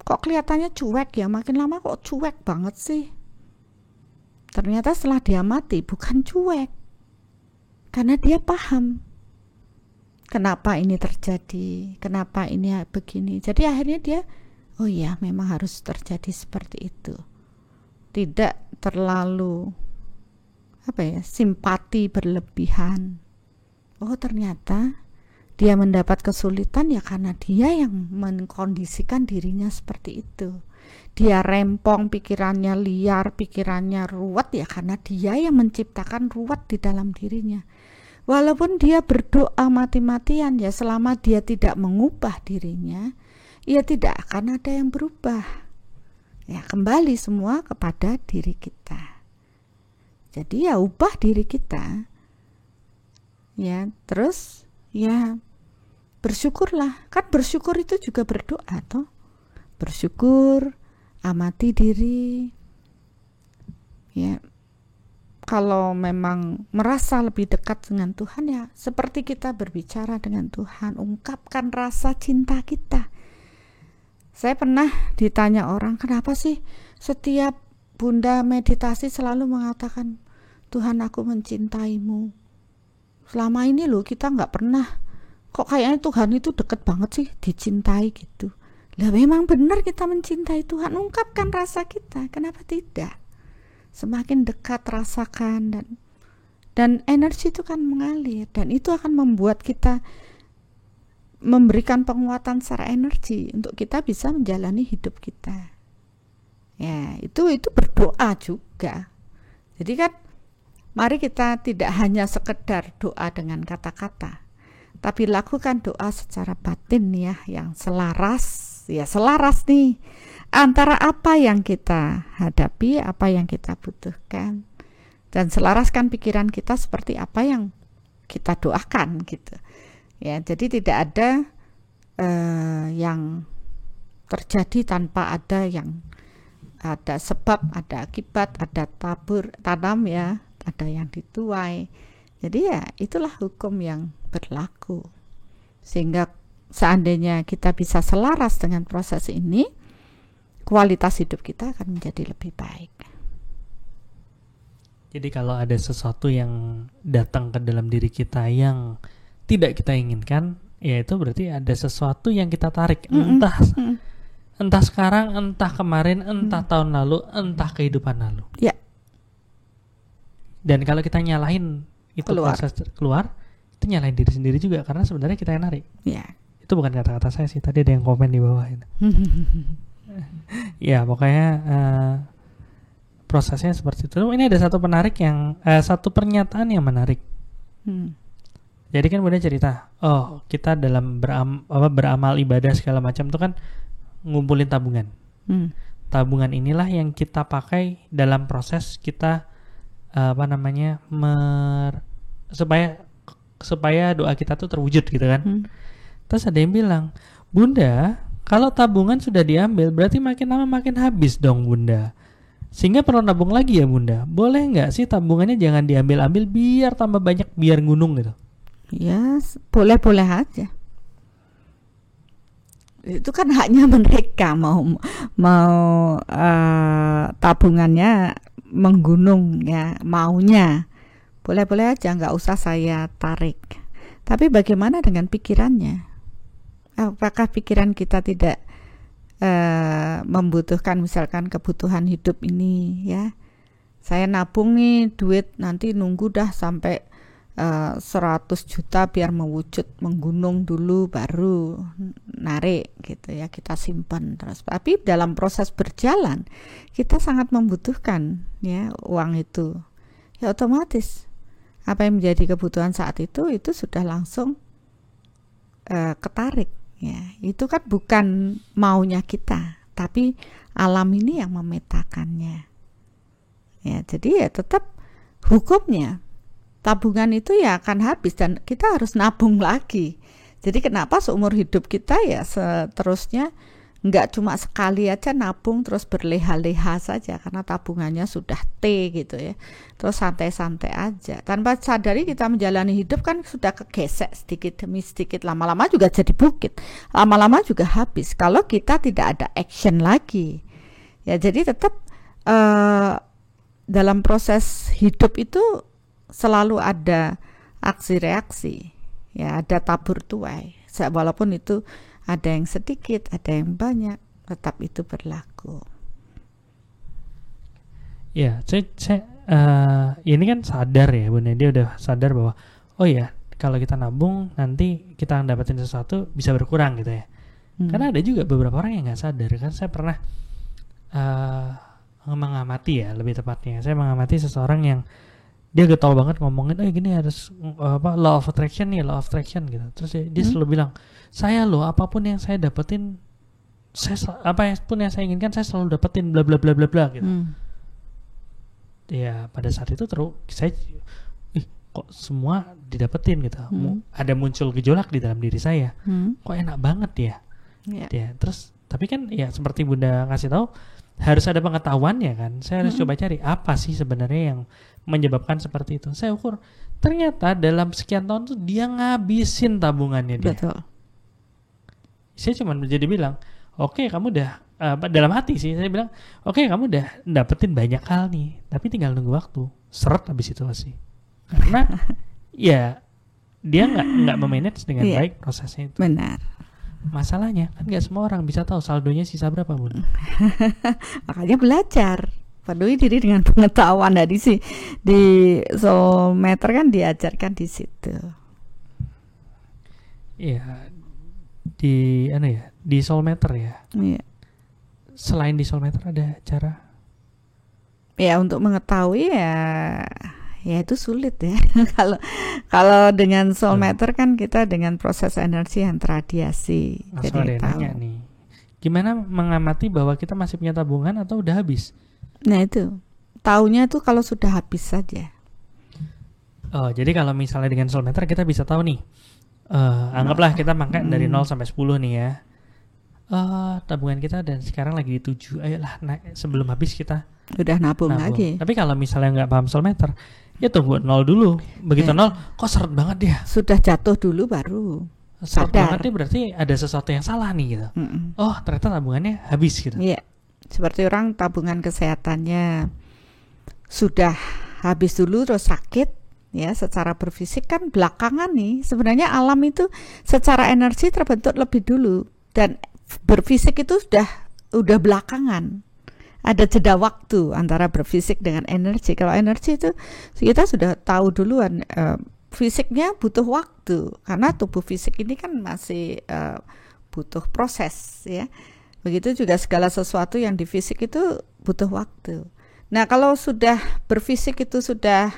kok kelihatannya cuek ya, makin lama kok cuek banget sih. Ternyata setelah diamati bukan cuek, karena dia paham kenapa ini terjadi, kenapa ini begini. Jadi akhirnya dia, oh iya memang harus terjadi seperti itu. Tidak terlalu simpati berlebihan. Oh ternyata dia mendapat kesulitan ya karena dia yang mengkondisikan dirinya seperti itu. Dia rempong, pikirannya liar, pikirannya ruwet ya karena dia yang menciptakan ruwet di dalam dirinya. Walaupun dia berdoa mati-matian ya, selama dia tidak mengubah dirinya, ya tidak akan ada yang berubah. Ya kembali semua kepada diri kita. Jadi ya ubah diri kita. Ya, terus ya bersyukurlah. Kan bersyukur itu juga berdoa toh. Bersyukur, amati diri. Ya. Kalau memang merasa lebih dekat dengan Tuhan ya seperti kita berbicara dengan Tuhan, ungkapkan rasa cinta kita. Saya pernah ditanya orang, kenapa sih setiap Bunda meditasi selalu mengatakan, Tuhan aku mencintaimu. selama ini loh kita nggak pernah, kok kayaknya Tuhan itu deket banget sih, dicintai gitu. Lah memang benar kita mencintai Tuhan, ungkapkan rasa kita, kenapa tidak? Semakin dekat rasakan, dan energi itu kan mengalir, dan itu akan membuat kita memberikan penguatan secara energi untuk kita bisa menjalani hidup kita. Ya, itu berdoa juga. Jadi kan mari kita tidak hanya sekedar doa dengan kata-kata, tapi lakukan doa secara batin ya, yang selaras nih antara apa yang kita hadapi, apa yang kita butuhkan, dan selaraskan pikiran kita seperti apa yang kita doakan gitu ya. Jadi tidak ada yang terjadi tanpa ada sebab, ada akibat, ada tabur tanam ya, ada yang dituai. Jadi ya itulah hukum yang berlaku, sehingga seandainya kita bisa selaras dengan proses ini, kualitas hidup kita akan menjadi lebih baik. Jadi kalau ada sesuatu yang datang ke dalam diri kita yang tidak kita inginkan, ya itu berarti ada sesuatu yang kita tarik, entah sekarang, entah kemarin, entah tahun lalu, entah kehidupan lalu. Ya. Dan kalau kita nyalahin itu proses keluar, itu nyalahin diri sendiri juga, karena sebenarnya kita yang narik. Ya. Itu bukan kata-kata saya sih, tadi ada yang komen di bawah itu. Ya pokoknya prosesnya seperti itu. Ini ada satu pernyataan yang menarik. Jadi kan Bunda cerita, kita dalam beramal ibadah segala macam itu kan ngumpulin tabungan. Tabungan inilah yang kita pakai dalam proses kita supaya doa kita tuh terwujud gitu kan. Terus ada yang bilang, Bunda, kalau tabungan sudah diambil berarti makin lama makin habis dong Bunda, sehingga perlu nabung lagi ya Bunda. Boleh nggak sih tabungannya jangan diambil-ambil biar tambah banyak, biar gunung gitu? Ya boleh-boleh aja. Itu kan haknya mereka mau tabungannya menggunung ya, maunya boleh-boleh aja, nggak usah saya tarik. Tapi bagaimana dengan pikirannya? Apakah pikiran kita tidak membutuhkan misalkan kebutuhan hidup ini ya? Saya nabung nih duit, nanti nunggu dah sampai 100 juta biar mewujud, menggunung dulu baru narik gitu ya, kita simpan terus. Tapi dalam proses berjalan kita sangat membutuhkan ya uang itu. Ya otomatis apa yang menjadi kebutuhan saat itu sudah langsung ketarik ya. Itu kan bukan maunya kita, tapi alam ini yang memetakannya ya. Jadi ya tetap hukumnya tabungan itu ya akan habis dan kita harus nabung lagi. Jadi kenapa seumur hidup kita ya seterusnya nggak cuma sekali aja nabung terus berleha-leha saja karena tabungannya sudah T gitu ya, terus santai-santai aja tanpa sadari kita menjalani hidup kan sudah kegesek sedikit demi sedikit, lama-lama juga jadi bukit, lama-lama juga habis kalau kita tidak ada action lagi ya. Jadi tetap dalam proses hidup itu selalu ada aksi reaksi ya, ada tabur tuai, walaupun itu ada yang sedikit, ada yang banyak, tetap itu berlaku. Ya, saya ini kan sadar ya Bunda, dia udah sadar bahwa oh ya kalau kita nabung nanti kita dapetin sesuatu bisa berkurang gitu ya. Karena ada juga beberapa orang yang nggak sadar kan. Saya pernah mengamati ya, lebih tepatnya saya mengamati seseorang yang dia getol banget ngomongin, gini harus law of attraction nih, law of attraction gitu. Terus dia selalu bilang, saya loh apapun yang saya dapetin, apapun yang saya inginkan saya selalu dapetin, bla bla bla bla bla gitu. Ya pada saat itu saya kok semua didapetin gitu. Ada muncul gejolak di dalam diri saya. Kok enak banget ya. Ya terus tapi kan ya seperti Bunda ngasih tahu harus ada pengetahuannya kan. Saya harus coba cari apa sih sebenarnya yang menyebabkan seperti itu. Saya ukur ternyata dalam sekian tahun tuh dia ngabisin tabungannya dia. Betul. Saya cuma jadi bilang, oke, kamu udah dalam hati sih saya bilang, oke, kamu udah dapetin banyak hal nih, tapi tinggal nunggu waktu. Seret habis itu sih. Karena ya dia nggak memanage dengan Iya. baik prosesnya itu. Benar. Masalahnya kan nggak semua orang bisa tahu saldonya sisa berapa, Bun. Makanya belajar. Penuhi diri dengan pengetahuan. Nah, di Soulmeter kan diajarkan di situ. Iya, di Soulmeter ya. Iya. Selain di Soulmeter ada cara? Ya, untuk mengetahui ya itu sulit ya. Kalau dengan Soulmeter kan kita dengan proses energi yang terradiasi. Langsung ada Jadi yang nanya nih, gimana mengamati bahwa kita masih punya tabungan atau udah habis? Nah, itu taunya tuh kalau sudah habis saja. Oh, jadi kalau misalnya dengan Soulmeter kita bisa tahu nih, anggaplah kita pakai dari 0 sampai 10 nih ya. Tabungan kita dan sekarang lagi di 7. Ayolah, sebelum habis kita Udah nabung lagi. Tapi kalau misalnya nggak paham Soulmeter, ya tunggu 0 dulu. Begitu 0, kok seret banget dia. Sudah jatuh dulu baru Seret sadar. banget dia, berarti ada sesuatu yang salah nih gitu. Oh, ternyata tabungannya habis gitu. Iya. Seperti orang tabungan kesehatannya sudah habis dulu terus sakit ya, secara berfisik kan belakangan nih. Sebenarnya alam itu secara energi terbentuk lebih dulu dan berfisik itu udah belakangan. Ada jeda waktu antara berfisik dengan energi. Kalau energi itu kita sudah tahu duluan, fisiknya butuh waktu karena tubuh fisik ini kan masih butuh proses ya. Begitu juga segala sesuatu yang di fisik itu butuh waktu. Nah, kalau sudah berfisik itu sudah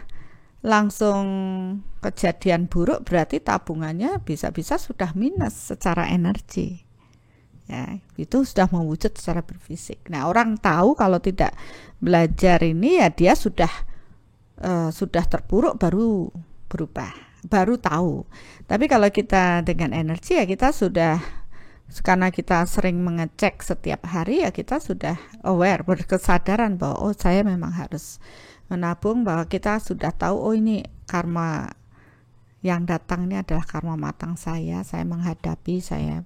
langsung kejadian buruk, berarti tabungannya bisa-bisa sudah minus secara energi. Ya, itu sudah mewujud secara berfisik. Nah, orang tahu kalau tidak belajar ini ya dia sudah terpuruk baru berubah, baru tahu. Tapi kalau kita dengan energi ya kita sudah, karena kita sering mengecek setiap hari ya kita sudah aware, berkesadaran bahwa saya memang harus menabung, bahwa kita sudah tahu ini karma yang datang ini adalah karma matang saya menghadapi, saya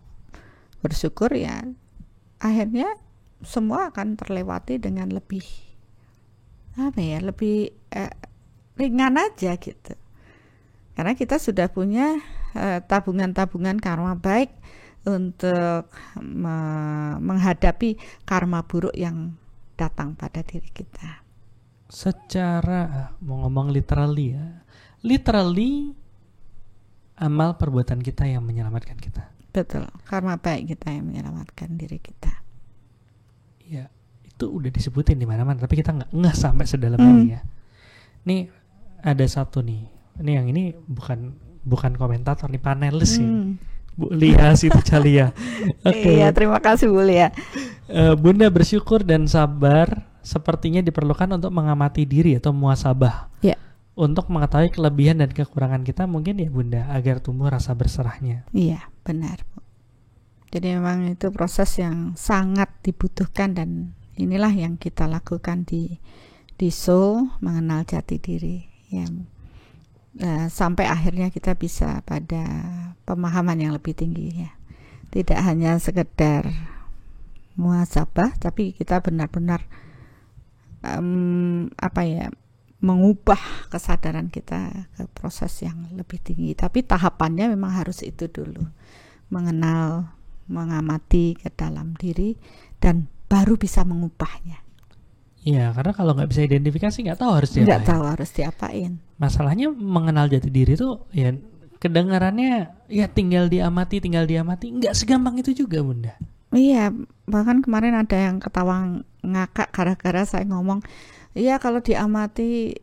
bersyukur ya akhirnya semua akan terlewati dengan lebih ringan aja gitu, karena kita sudah punya tabungan-tabungan karma baik untuk menghadapi karma buruk yang datang pada diri kita. Secara mau ngomong literally amal perbuatan kita yang menyelamatkan kita. Betul, karma baik kita yang menyelamatkan diri kita. Ya, itu udah disebutin di mana-mana, tapi kita nggak sampai sedalam ini ya. Nih ada satu nih, yang ini bukan komentator nih, panelis ini. Bu Lia Siti Calia. Iya, terima kasih Bu Lia. Bunda bersyukur dan sabar sepertinya diperlukan untuk mengamati diri atau muhasabah. Ya. Untuk mengetahui kelebihan dan kekurangan kita mungkin ya Bunda, agar tumbuh rasa berserahnya. Iya, benar Bu. Jadi memang itu proses yang sangat dibutuhkan dan inilah yang kita lakukan di Soul, mengenal jati diri ya. Sampai akhirnya kita bisa pada pemahaman yang lebih tinggi ya. Tidak hanya sekedar muhasabah, tapi kita benar-benar mengubah kesadaran kita ke proses yang lebih tinggi. Tapi tahapannya memang harus itu dulu, mengenal, mengamati ke dalam diri dan baru bisa mengubahnya. Iya, karena kalau nggak bisa identifikasi nggak tahu harus diapain. Nggak tahu harus diapain. Masalahnya mengenal jati diri itu ya kedengarannya ya tinggal diamati, nggak segampang itu juga Bunda. Iya, bahkan kemarin ada yang ketawa ngakak gara-gara saya ngomong, iya kalau diamati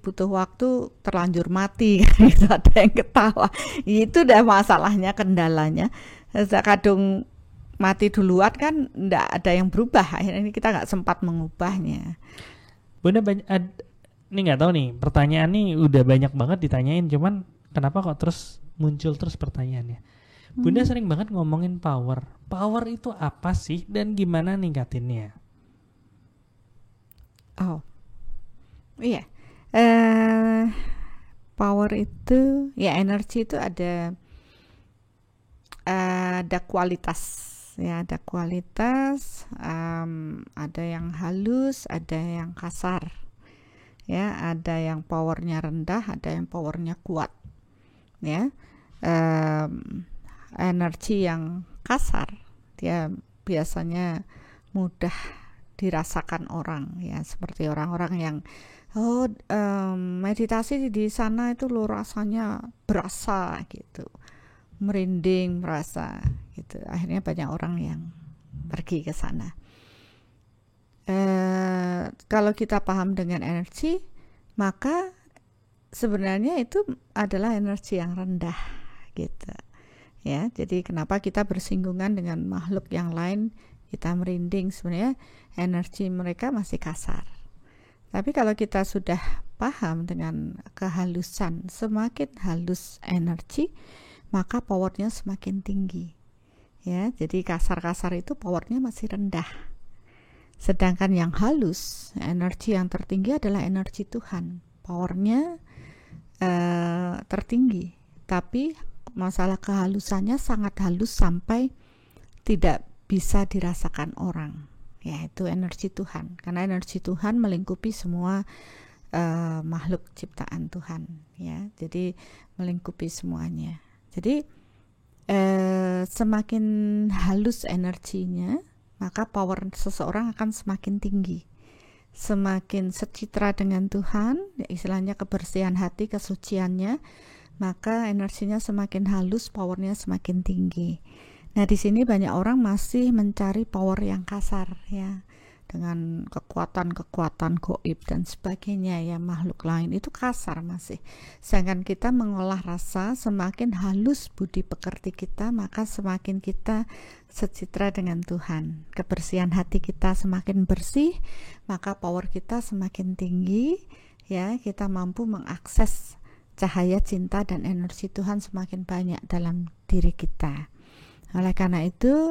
butuh waktu, terlanjur mati gitu. Ada yang ketawa. Itu dah masalahnya, kendalanya. Kadung mati duluan kan enggak ada yang berubah, akhirnya kita nggak sempat mengubahnya. Bunda ini nggak tahu nih, pertanyaan nih udah banyak banget ditanyain, cuman kenapa kok terus muncul terus pertanyaannya? Bunda sering banget ngomongin power itu apa sih dan gimana ningkatinnya? Oh iya, power itu ya, energi itu ada kualitas ya, ada kualitas, ada yang halus, ada yang kasar ya, ada yang powernya rendah, ada yang powernya kuat. ya, energi yang kasar, dia biasanya mudah dirasakan orang, ya, seperti orang-orang yang meditasi di sana itu lo rasanya berasa gitu, merinding, merasa gitu. Akhirnya banyak orang yang pergi ke sana. Kalau kita paham dengan energi, maka sebenarnya itu adalah energi yang rendah gitu, ya. Jadi kenapa kita bersinggungan dengan makhluk yang lain, kita merinding, sebenarnya energi mereka masih kasar. Tapi kalau kita sudah paham dengan kehalusan, semakin halus energi, maka powernya semakin tinggi, ya. Jadi kasar-kasar itu powernya masih rendah. Sedangkan yang halus, energi yang tertinggi adalah energi Tuhan, powernya tertinggi. Tapi masalah kehalusannya sangat halus sampai tidak bisa dirasakan orang, yaitu energi Tuhan. Karena energi Tuhan melingkupi semua makhluk ciptaan Tuhan, ya. Jadi melingkupi semuanya. Jadi semakin halus energinya, maka power seseorang akan semakin tinggi. Semakin secitra dengan Tuhan, ya, istilahnya kebersihan hati, kesuciannya, maka energinya semakin halus, powernya semakin tinggi. Nah, di sini banyak orang masih mencari power yang kasar, ya, dengan kekuatan-kekuatan gaib dan sebagainya, ya, makhluk lain itu kasar masih. Sedangkan kita mengolah rasa, semakin halus budi pekerti kita, maka semakin kita secitra dengan Tuhan. Kebersihan hati kita semakin bersih, maka power kita semakin tinggi, ya. Kita mampu mengakses cahaya cinta dan energi Tuhan semakin banyak dalam diri kita. Oleh karena itu,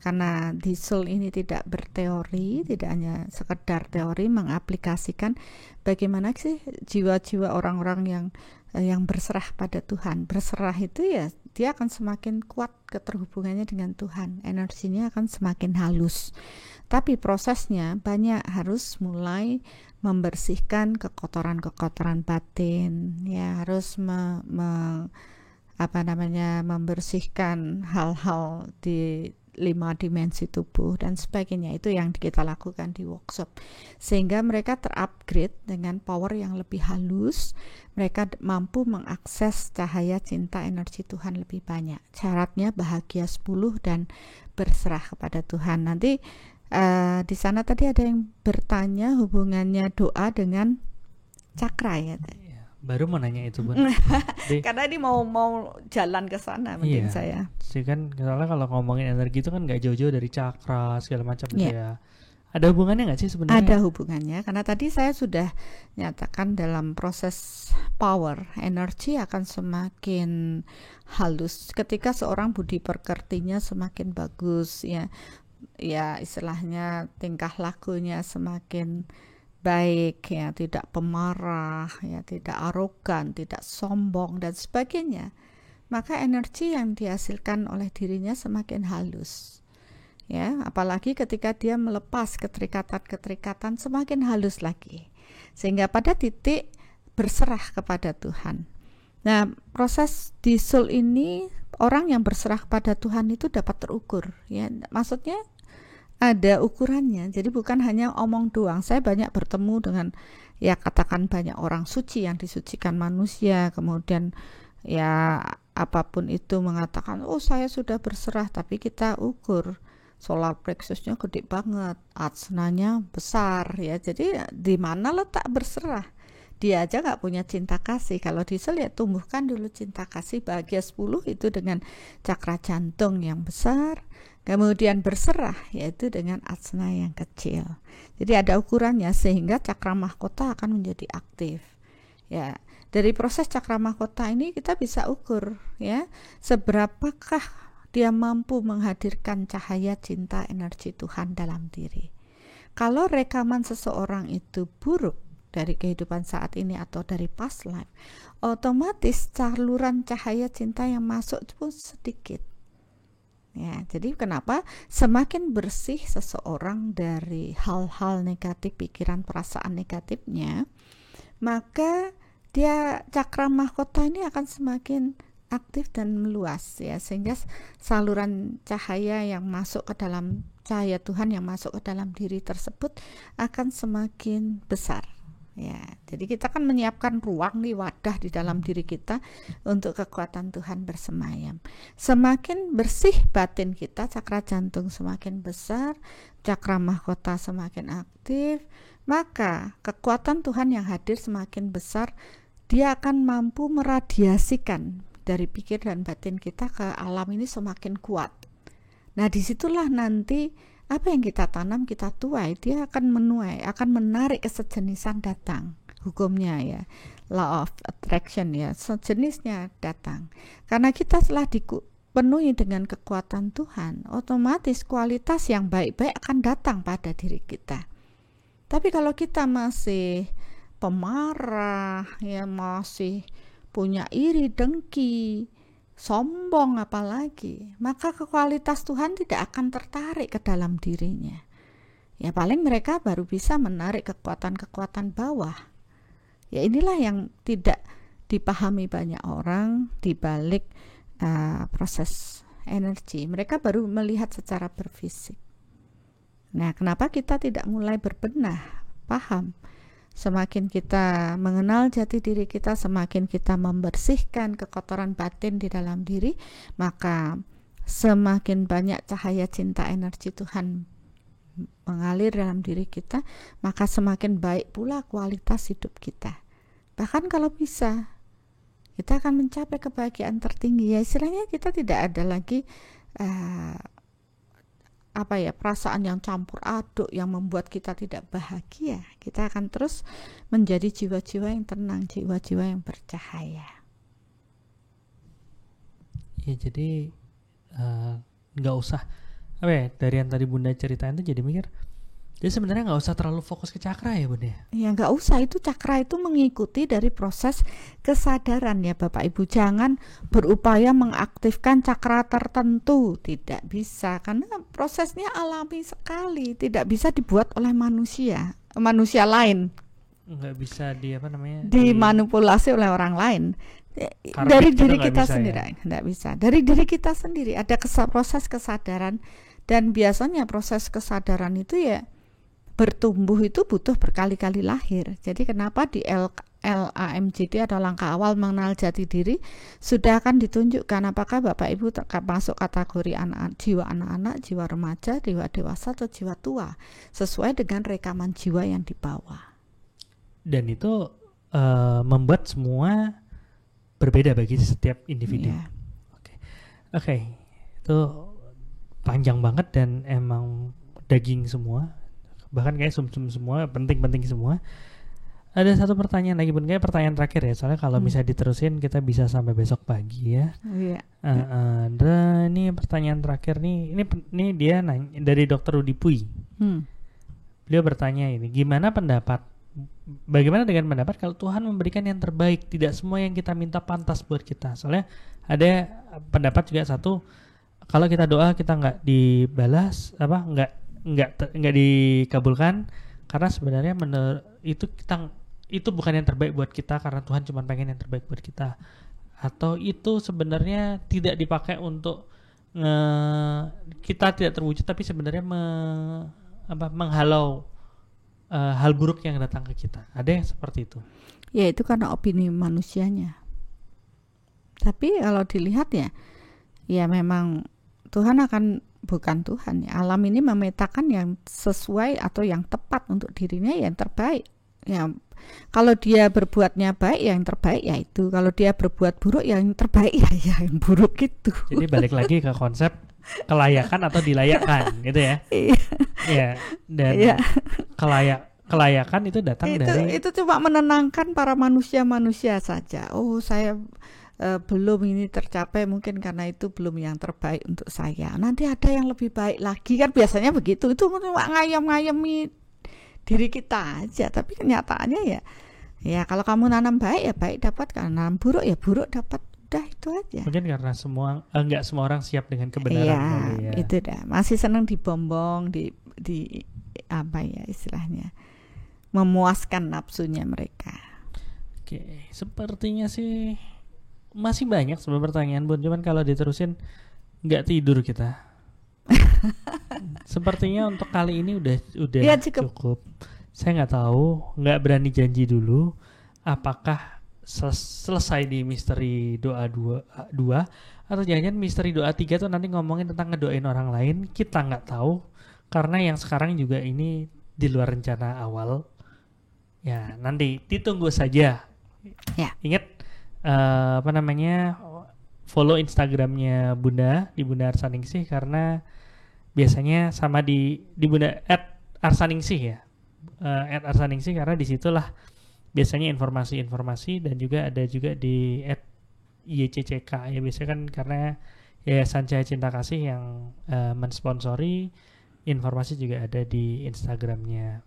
karena di soul ini tidak berteori, tidak hanya sekedar teori, mengaplikasikan bagaimana sih jiwa-jiwa orang-orang yang berserah pada Tuhan. Berserah itu, ya, dia akan semakin kuat keterhubungannya dengan Tuhan, energinya akan semakin halus. Tapi prosesnya banyak, harus mulai membersihkan kekotoran-kekotoran batin, ya, harus membersihkan hal-hal di 5 dimensi tubuh dan sebagainya. Itu yang kita lakukan di workshop, sehingga mereka terupgrade dengan power yang lebih halus. Mereka mampu mengakses cahaya cinta energi Tuhan lebih banyak. Syaratnya bahagia 10 dan berserah kepada Tuhan. Nanti di sana tadi ada yang bertanya hubungannya doa dengan cakra, ya. Baru mau nanya itu, Bun. Karena ini mau jalan ke sana mungkin, iya, saya. Sih kan, soalnya kalau ngomongin energi itu kan nggak jauh-jauh dari cakra segala macam gitu, ya. Ada hubungannya nggak sih sebenarnya? Ada hubungannya, karena tadi saya sudah nyatakan dalam proses power, energi akan semakin halus ketika seorang budi pekertinya semakin bagus, ya istilahnya tingkah lakunya semakin baik, ya, tidak pemarah, ya, tidak arogan, tidak sombong dan sebagainya, maka energi yang dihasilkan oleh dirinya semakin halus, ya. Apalagi ketika dia melepas keterikatan-keterikatan, semakin halus lagi, sehingga pada titik berserah kepada Tuhan. Nah, proses di soul ini, orang yang berserah kepada Tuhan itu dapat terukur, ya. Maksudnya ada ukurannya, jadi bukan hanya omong doang. Saya banyak bertemu dengan, ya, katakan banyak orang suci yang disucikan manusia, kemudian, ya, apapun itu mengatakan, oh saya sudah berserah, tapi kita ukur solar plexusnya gede banget, asnanya besar, ya. Jadi di mana letak berserah? Dia aja nggak punya cinta kasih. Kalau di soul, ya, tumbuhkan dulu cinta kasih. Bahagia 10 itu dengan cakra jantung yang besar, kemudian berserah yaitu dengan asna yang kecil. Jadi ada ukurannya, sehingga cakra mahkota akan menjadi aktif, ya. Dari proses cakra mahkota ini kita bisa ukur, ya, seberapakah dia mampu menghadirkan cahaya cinta energi Tuhan dalam diri. Kalau rekaman seseorang itu buruk dari kehidupan saat ini atau dari past life, otomatis saluran cahaya cinta yang masuk itu pun sedikit, ya. Jadi kenapa semakin bersih seseorang dari hal-hal negatif, pikiran, perasaan negatifnya, maka dia cakra mahkota ini akan semakin aktif dan meluas ya, sehingga saluran cahaya yang masuk ke dalam cahaya Tuhan yang masuk ke dalam diri tersebut akan semakin besar ya. Jadi kita kan menyiapkan ruang nih, wadah di dalam diri kita untuk kekuatan Tuhan bersemayam. Semakin bersih batin kita, cakra jantung semakin besar, cakra mahkota semakin aktif, maka kekuatan Tuhan yang hadir semakin besar. Dia akan mampu meradiasikan dari pikir dan batin kita ke alam ini semakin kuat. Nah, disitulah nanti apa yang kita tanam kita tuai, dia akan menuai, akan menarik kesejenisan datang. Hukumnya ya, law of attraction ya, sejenisnya datang. Karena kita telah dipenuhi dengan kekuatan Tuhan, otomatis kualitas yang baik-baik akan datang pada diri kita. Tapi kalau kita masih pemarah, ya masih punya iri, dengki, sombong apalagi, maka kualitas Tuhan tidak akan tertarik ke dalam dirinya. Ya paling mereka baru bisa menarik kekuatan-kekuatan bawah. Ya inilah yang tidak dipahami banyak orang di balik proses energi. Mereka baru melihat secara berfisik. Nah, kenapa kita tidak mulai berbenah, paham? Semakin kita mengenal jati diri kita, semakin kita membersihkan kekotoran batin di dalam diri, maka semakin banyak cahaya cinta energi Tuhan mengalir dalam diri kita, maka semakin baik pula kualitas hidup kita. Bahkan kalau bisa, kita akan mencapai kebahagiaan tertinggi. Ya istilahnya kita tidak ada lagi perasaan yang campur aduk yang membuat kita tidak bahagia. Kita akan terus menjadi jiwa-jiwa yang tenang, jiwa-jiwa yang bercahaya. Ya jadi nggak usah dari yang tadi Bunda ceritain tuh jadi mikir, jadi sebenarnya nggak usah terlalu fokus ke cakra ya Bunda. Ya nggak usah, itu cakra itu mengikuti dari proses kesadaran ya Bapak Ibu. Jangan berupaya mengaktifkan cakra tertentu, tidak bisa, karena prosesnya alami sekali, tidak bisa dibuat oleh manusia lain. Nggak bisa dimanipulasi oleh orang lain. Dari diri kita sendiri nggak bisa. Dari diri kita sendiri ada proses kesadaran, dan biasanya proses kesadaran itu ya bertumbuh itu butuh berkali-kali lahir. Jadi kenapa di LAMJD atau langkah awal mengenal jati diri sudah akan ditunjukkan apakah Bapak Ibu masuk kategori jiwa anak-anak, jiwa remaja, jiwa dewasa atau jiwa tua, sesuai dengan rekaman jiwa yang dibawa. Dan itu membuat semua berbeda bagi setiap individu. Yeah. Oke. Itu panjang banget dan emang daging semua. Bahkan kayak sum-sum semua, penting-penting semua. Ada satu pertanyaan lagi Bun, kayak pertanyaan terakhir ya, soalnya kalau bisa diterusin kita bisa sampai besok pagi ya. Iya. Dan ini pertanyaan terakhir nih, ini dia nanya dari Dr. Rudi Pui. Beliau bertanya ini, bagaimana dengan pendapat kalau Tuhan memberikan yang terbaik, tidak semua yang kita minta pantas buat kita. Soalnya ada pendapat juga satu, kalau kita doa kita nggak dibalas, nggak dikabulkan karena sebenarnya itu bukan yang terbaik buat kita, karena Tuhan cuma pengen yang terbaik buat kita, atau itu sebenarnya tidak dipakai untuk kita tidak terwujud, tapi sebenarnya menghalau hal buruk yang datang ke kita. Ada yang seperti itu. Ya itu karena opini manusianya. Tapi kalau dilihat ya memang Tuhan bukan Tuhan ya. Alam ini memetakan yang sesuai atau yang tepat untuk dirinya, yang terbaik. Ya, kalau dia berbuatnya baik, yang terbaik ya itu. Kalau dia berbuat buruk, yang terbaik ya yang buruk itu. Jadi balik lagi ke konsep kelayakan atau dilayakkan, gitu ya. Iya. Dan kelayakan itu datang dari itu cuma menenangkan para manusia saja. Oh, saya belum ini tercapai, mungkin karena itu belum yang terbaik untuk saya. Nanti ada yang lebih baik lagi, kan biasanya begitu. Itu cuma ngayem-ngayemi diri kita aja, tapi kenyataannya ya kalau kamu nanam baik ya baik dapat, kalau nanam buruk ya buruk dapat. Udah itu aja. Mungkin karena nggak semua orang siap dengan kebenaran. Iya, itu dah. Masih senang dibombong, di apa ya istilahnya, memuaskan nafsunya mereka. Oke, sepertinya sih masih banyak sebenarnya pertanyaan Bun, cuman kalau diterusin nggak tidur kita. Sepertinya untuk kali ini udah Ya, cukup. cukup. Saya nggak tahu, nggak berani janji dulu apakah selesai di misteri doa 2 atau jangan-jangan misteri doa 3 tuh nanti ngomongin tentang ngedoain orang lain. Kita nggak tahu karena yang sekarang juga ini di luar rencana awal. Ya, nanti ditunggu saja. Ya. Ingat follow Instagramnya Bunda di Bunda Arsaningsih, karena biasanya sama di Bunda @arsaningsih ya, @arsaningsih, karena disitulah biasanya informasi-informasi, dan juga ada juga di @YCCK ya, biasanya kan karena Yayasan Cahaya Cinta Kasih yang mensponsori, informasi juga ada di Instagramnya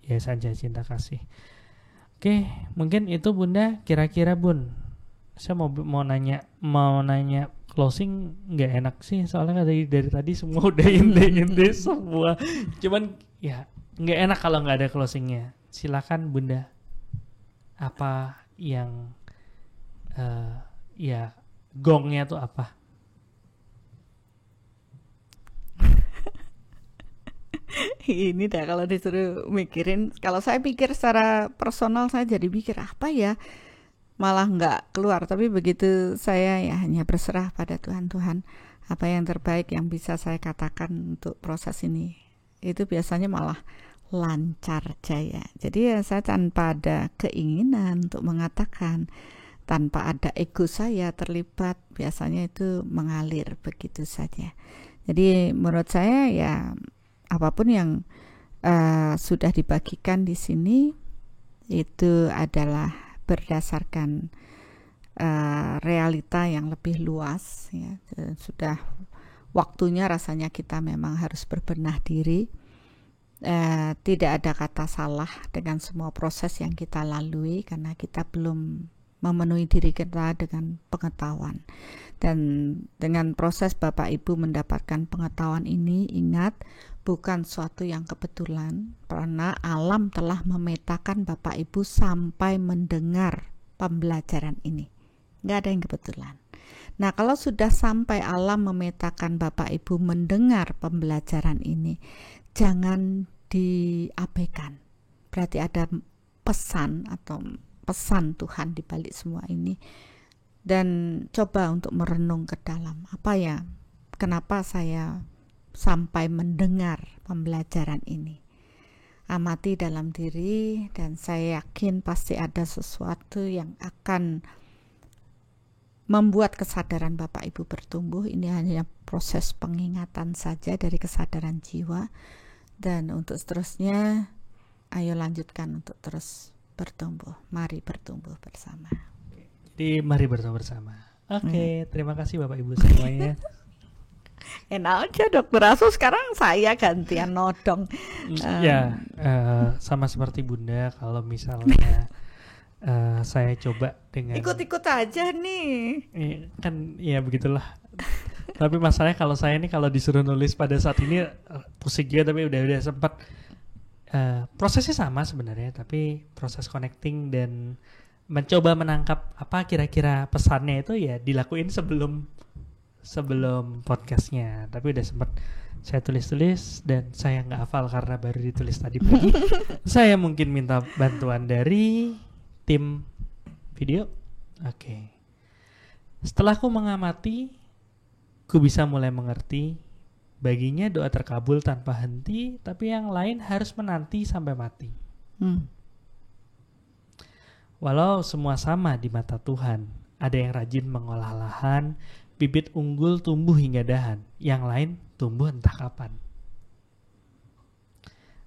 Yayasan Cahaya Cinta Kasih. Oke, mungkin itu Bunda. Kira-kira Bun, saya mau nanya closing nggak enak sih, soalnya dari tadi semua udah inti semua. Cuman ya nggak enak kalau nggak ada closingnya. Silakan Bunda. Apa yang ya gongnya tuh apa? Ini dah kalau disuruh mikirin, kalau saya pikir secara personal saya jadi pikir apa ya, malah nggak keluar. Tapi begitu saya ya hanya berserah pada Tuhan, apa yang terbaik yang bisa saya katakan untuk proses ini, itu biasanya malah lancar jaya. Jadi ya saya tanpa ada keinginan untuk mengatakan, tanpa ada ego saya terlibat, biasanya itu mengalir begitu saja. Jadi menurut saya ya apapun yang sudah dibagikan di sini itu adalah berdasarkan realita yang lebih luas ya. Sudah waktunya rasanya kita memang harus berbenah diri. Tidak ada kata salah dengan semua proses yang kita lalui, karena kita belum memenuhi diri kita dengan pengetahuan. Dan dengan proses Bapak Ibu mendapatkan pengetahuan ini, ingat, bukan suatu yang kebetulan, karena alam telah memetakan Bapak Ibu sampai mendengar pembelajaran ini. Nggak ada yang kebetulan. Nah, kalau sudah sampai alam memetakan Bapak Ibu mendengar pembelajaran ini, jangan diabaikan. Berarti ada pesan atau pesan Tuhan di balik semua ini. Dan coba untuk merenung ke dalam, apa ya, kenapa saya sampai mendengar pembelajaran ini. Amati dalam diri, dan saya yakin pasti ada sesuatu yang akan membuat kesadaran Bapak Ibu bertumbuh. Ini hanya proses pengingatan saja dari kesadaran jiwa. Dan untuk seterusnya, ayo lanjutkan untuk terus bertumbuh. Mari bertumbuh bersama. Jadi mari bertumbuh bersama. Oke, terima kasih Bapak Ibu semuanya. Enak aja Dokter Asu, sekarang saya gantian nodong. Sama seperti Bunda, kalau misalnya saya coba dengan ikut-ikut aja nih. Kan ya begitulah. Tapi masalahnya kalau saya ini kalau disuruh nulis pada saat ini pusing juga, tapi udah sempat prosesnya sama sebenarnya, tapi proses connecting dan mencoba menangkap apa kira-kira pesannya itu ya dilakuin sebelum podcastnya. Tapi udah sempat saya tulis dan saya nggak hafal karena baru ditulis tadi pagi. Saya mungkin minta bantuan dari tim video. Oke. Setelah ku mengamati, ku bisa mulai mengerti. Baginya doa terkabul tanpa henti, tapi yang lain harus menanti sampai mati. Walau semua sama di mata Tuhan, ada yang rajin mengolah lahan, bibit unggul tumbuh hingga dahan, yang lain tumbuh entah kapan.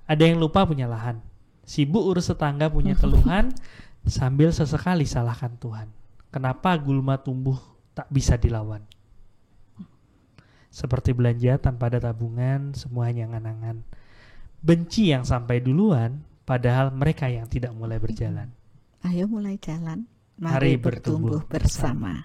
Ada yang lupa punya lahan, sibuk urus tetangga punya keluhan, sambil sesekali salahkan Tuhan. Kenapa gulma tumbuh tak bisa dilawan? Seperti belanja tanpa ada tabungan, semuanya angan-angan. Benci yang sampai duluan, padahal mereka yang tidak mulai berjalan. Ayo mulai jalan, Mari bertumbuh bersama.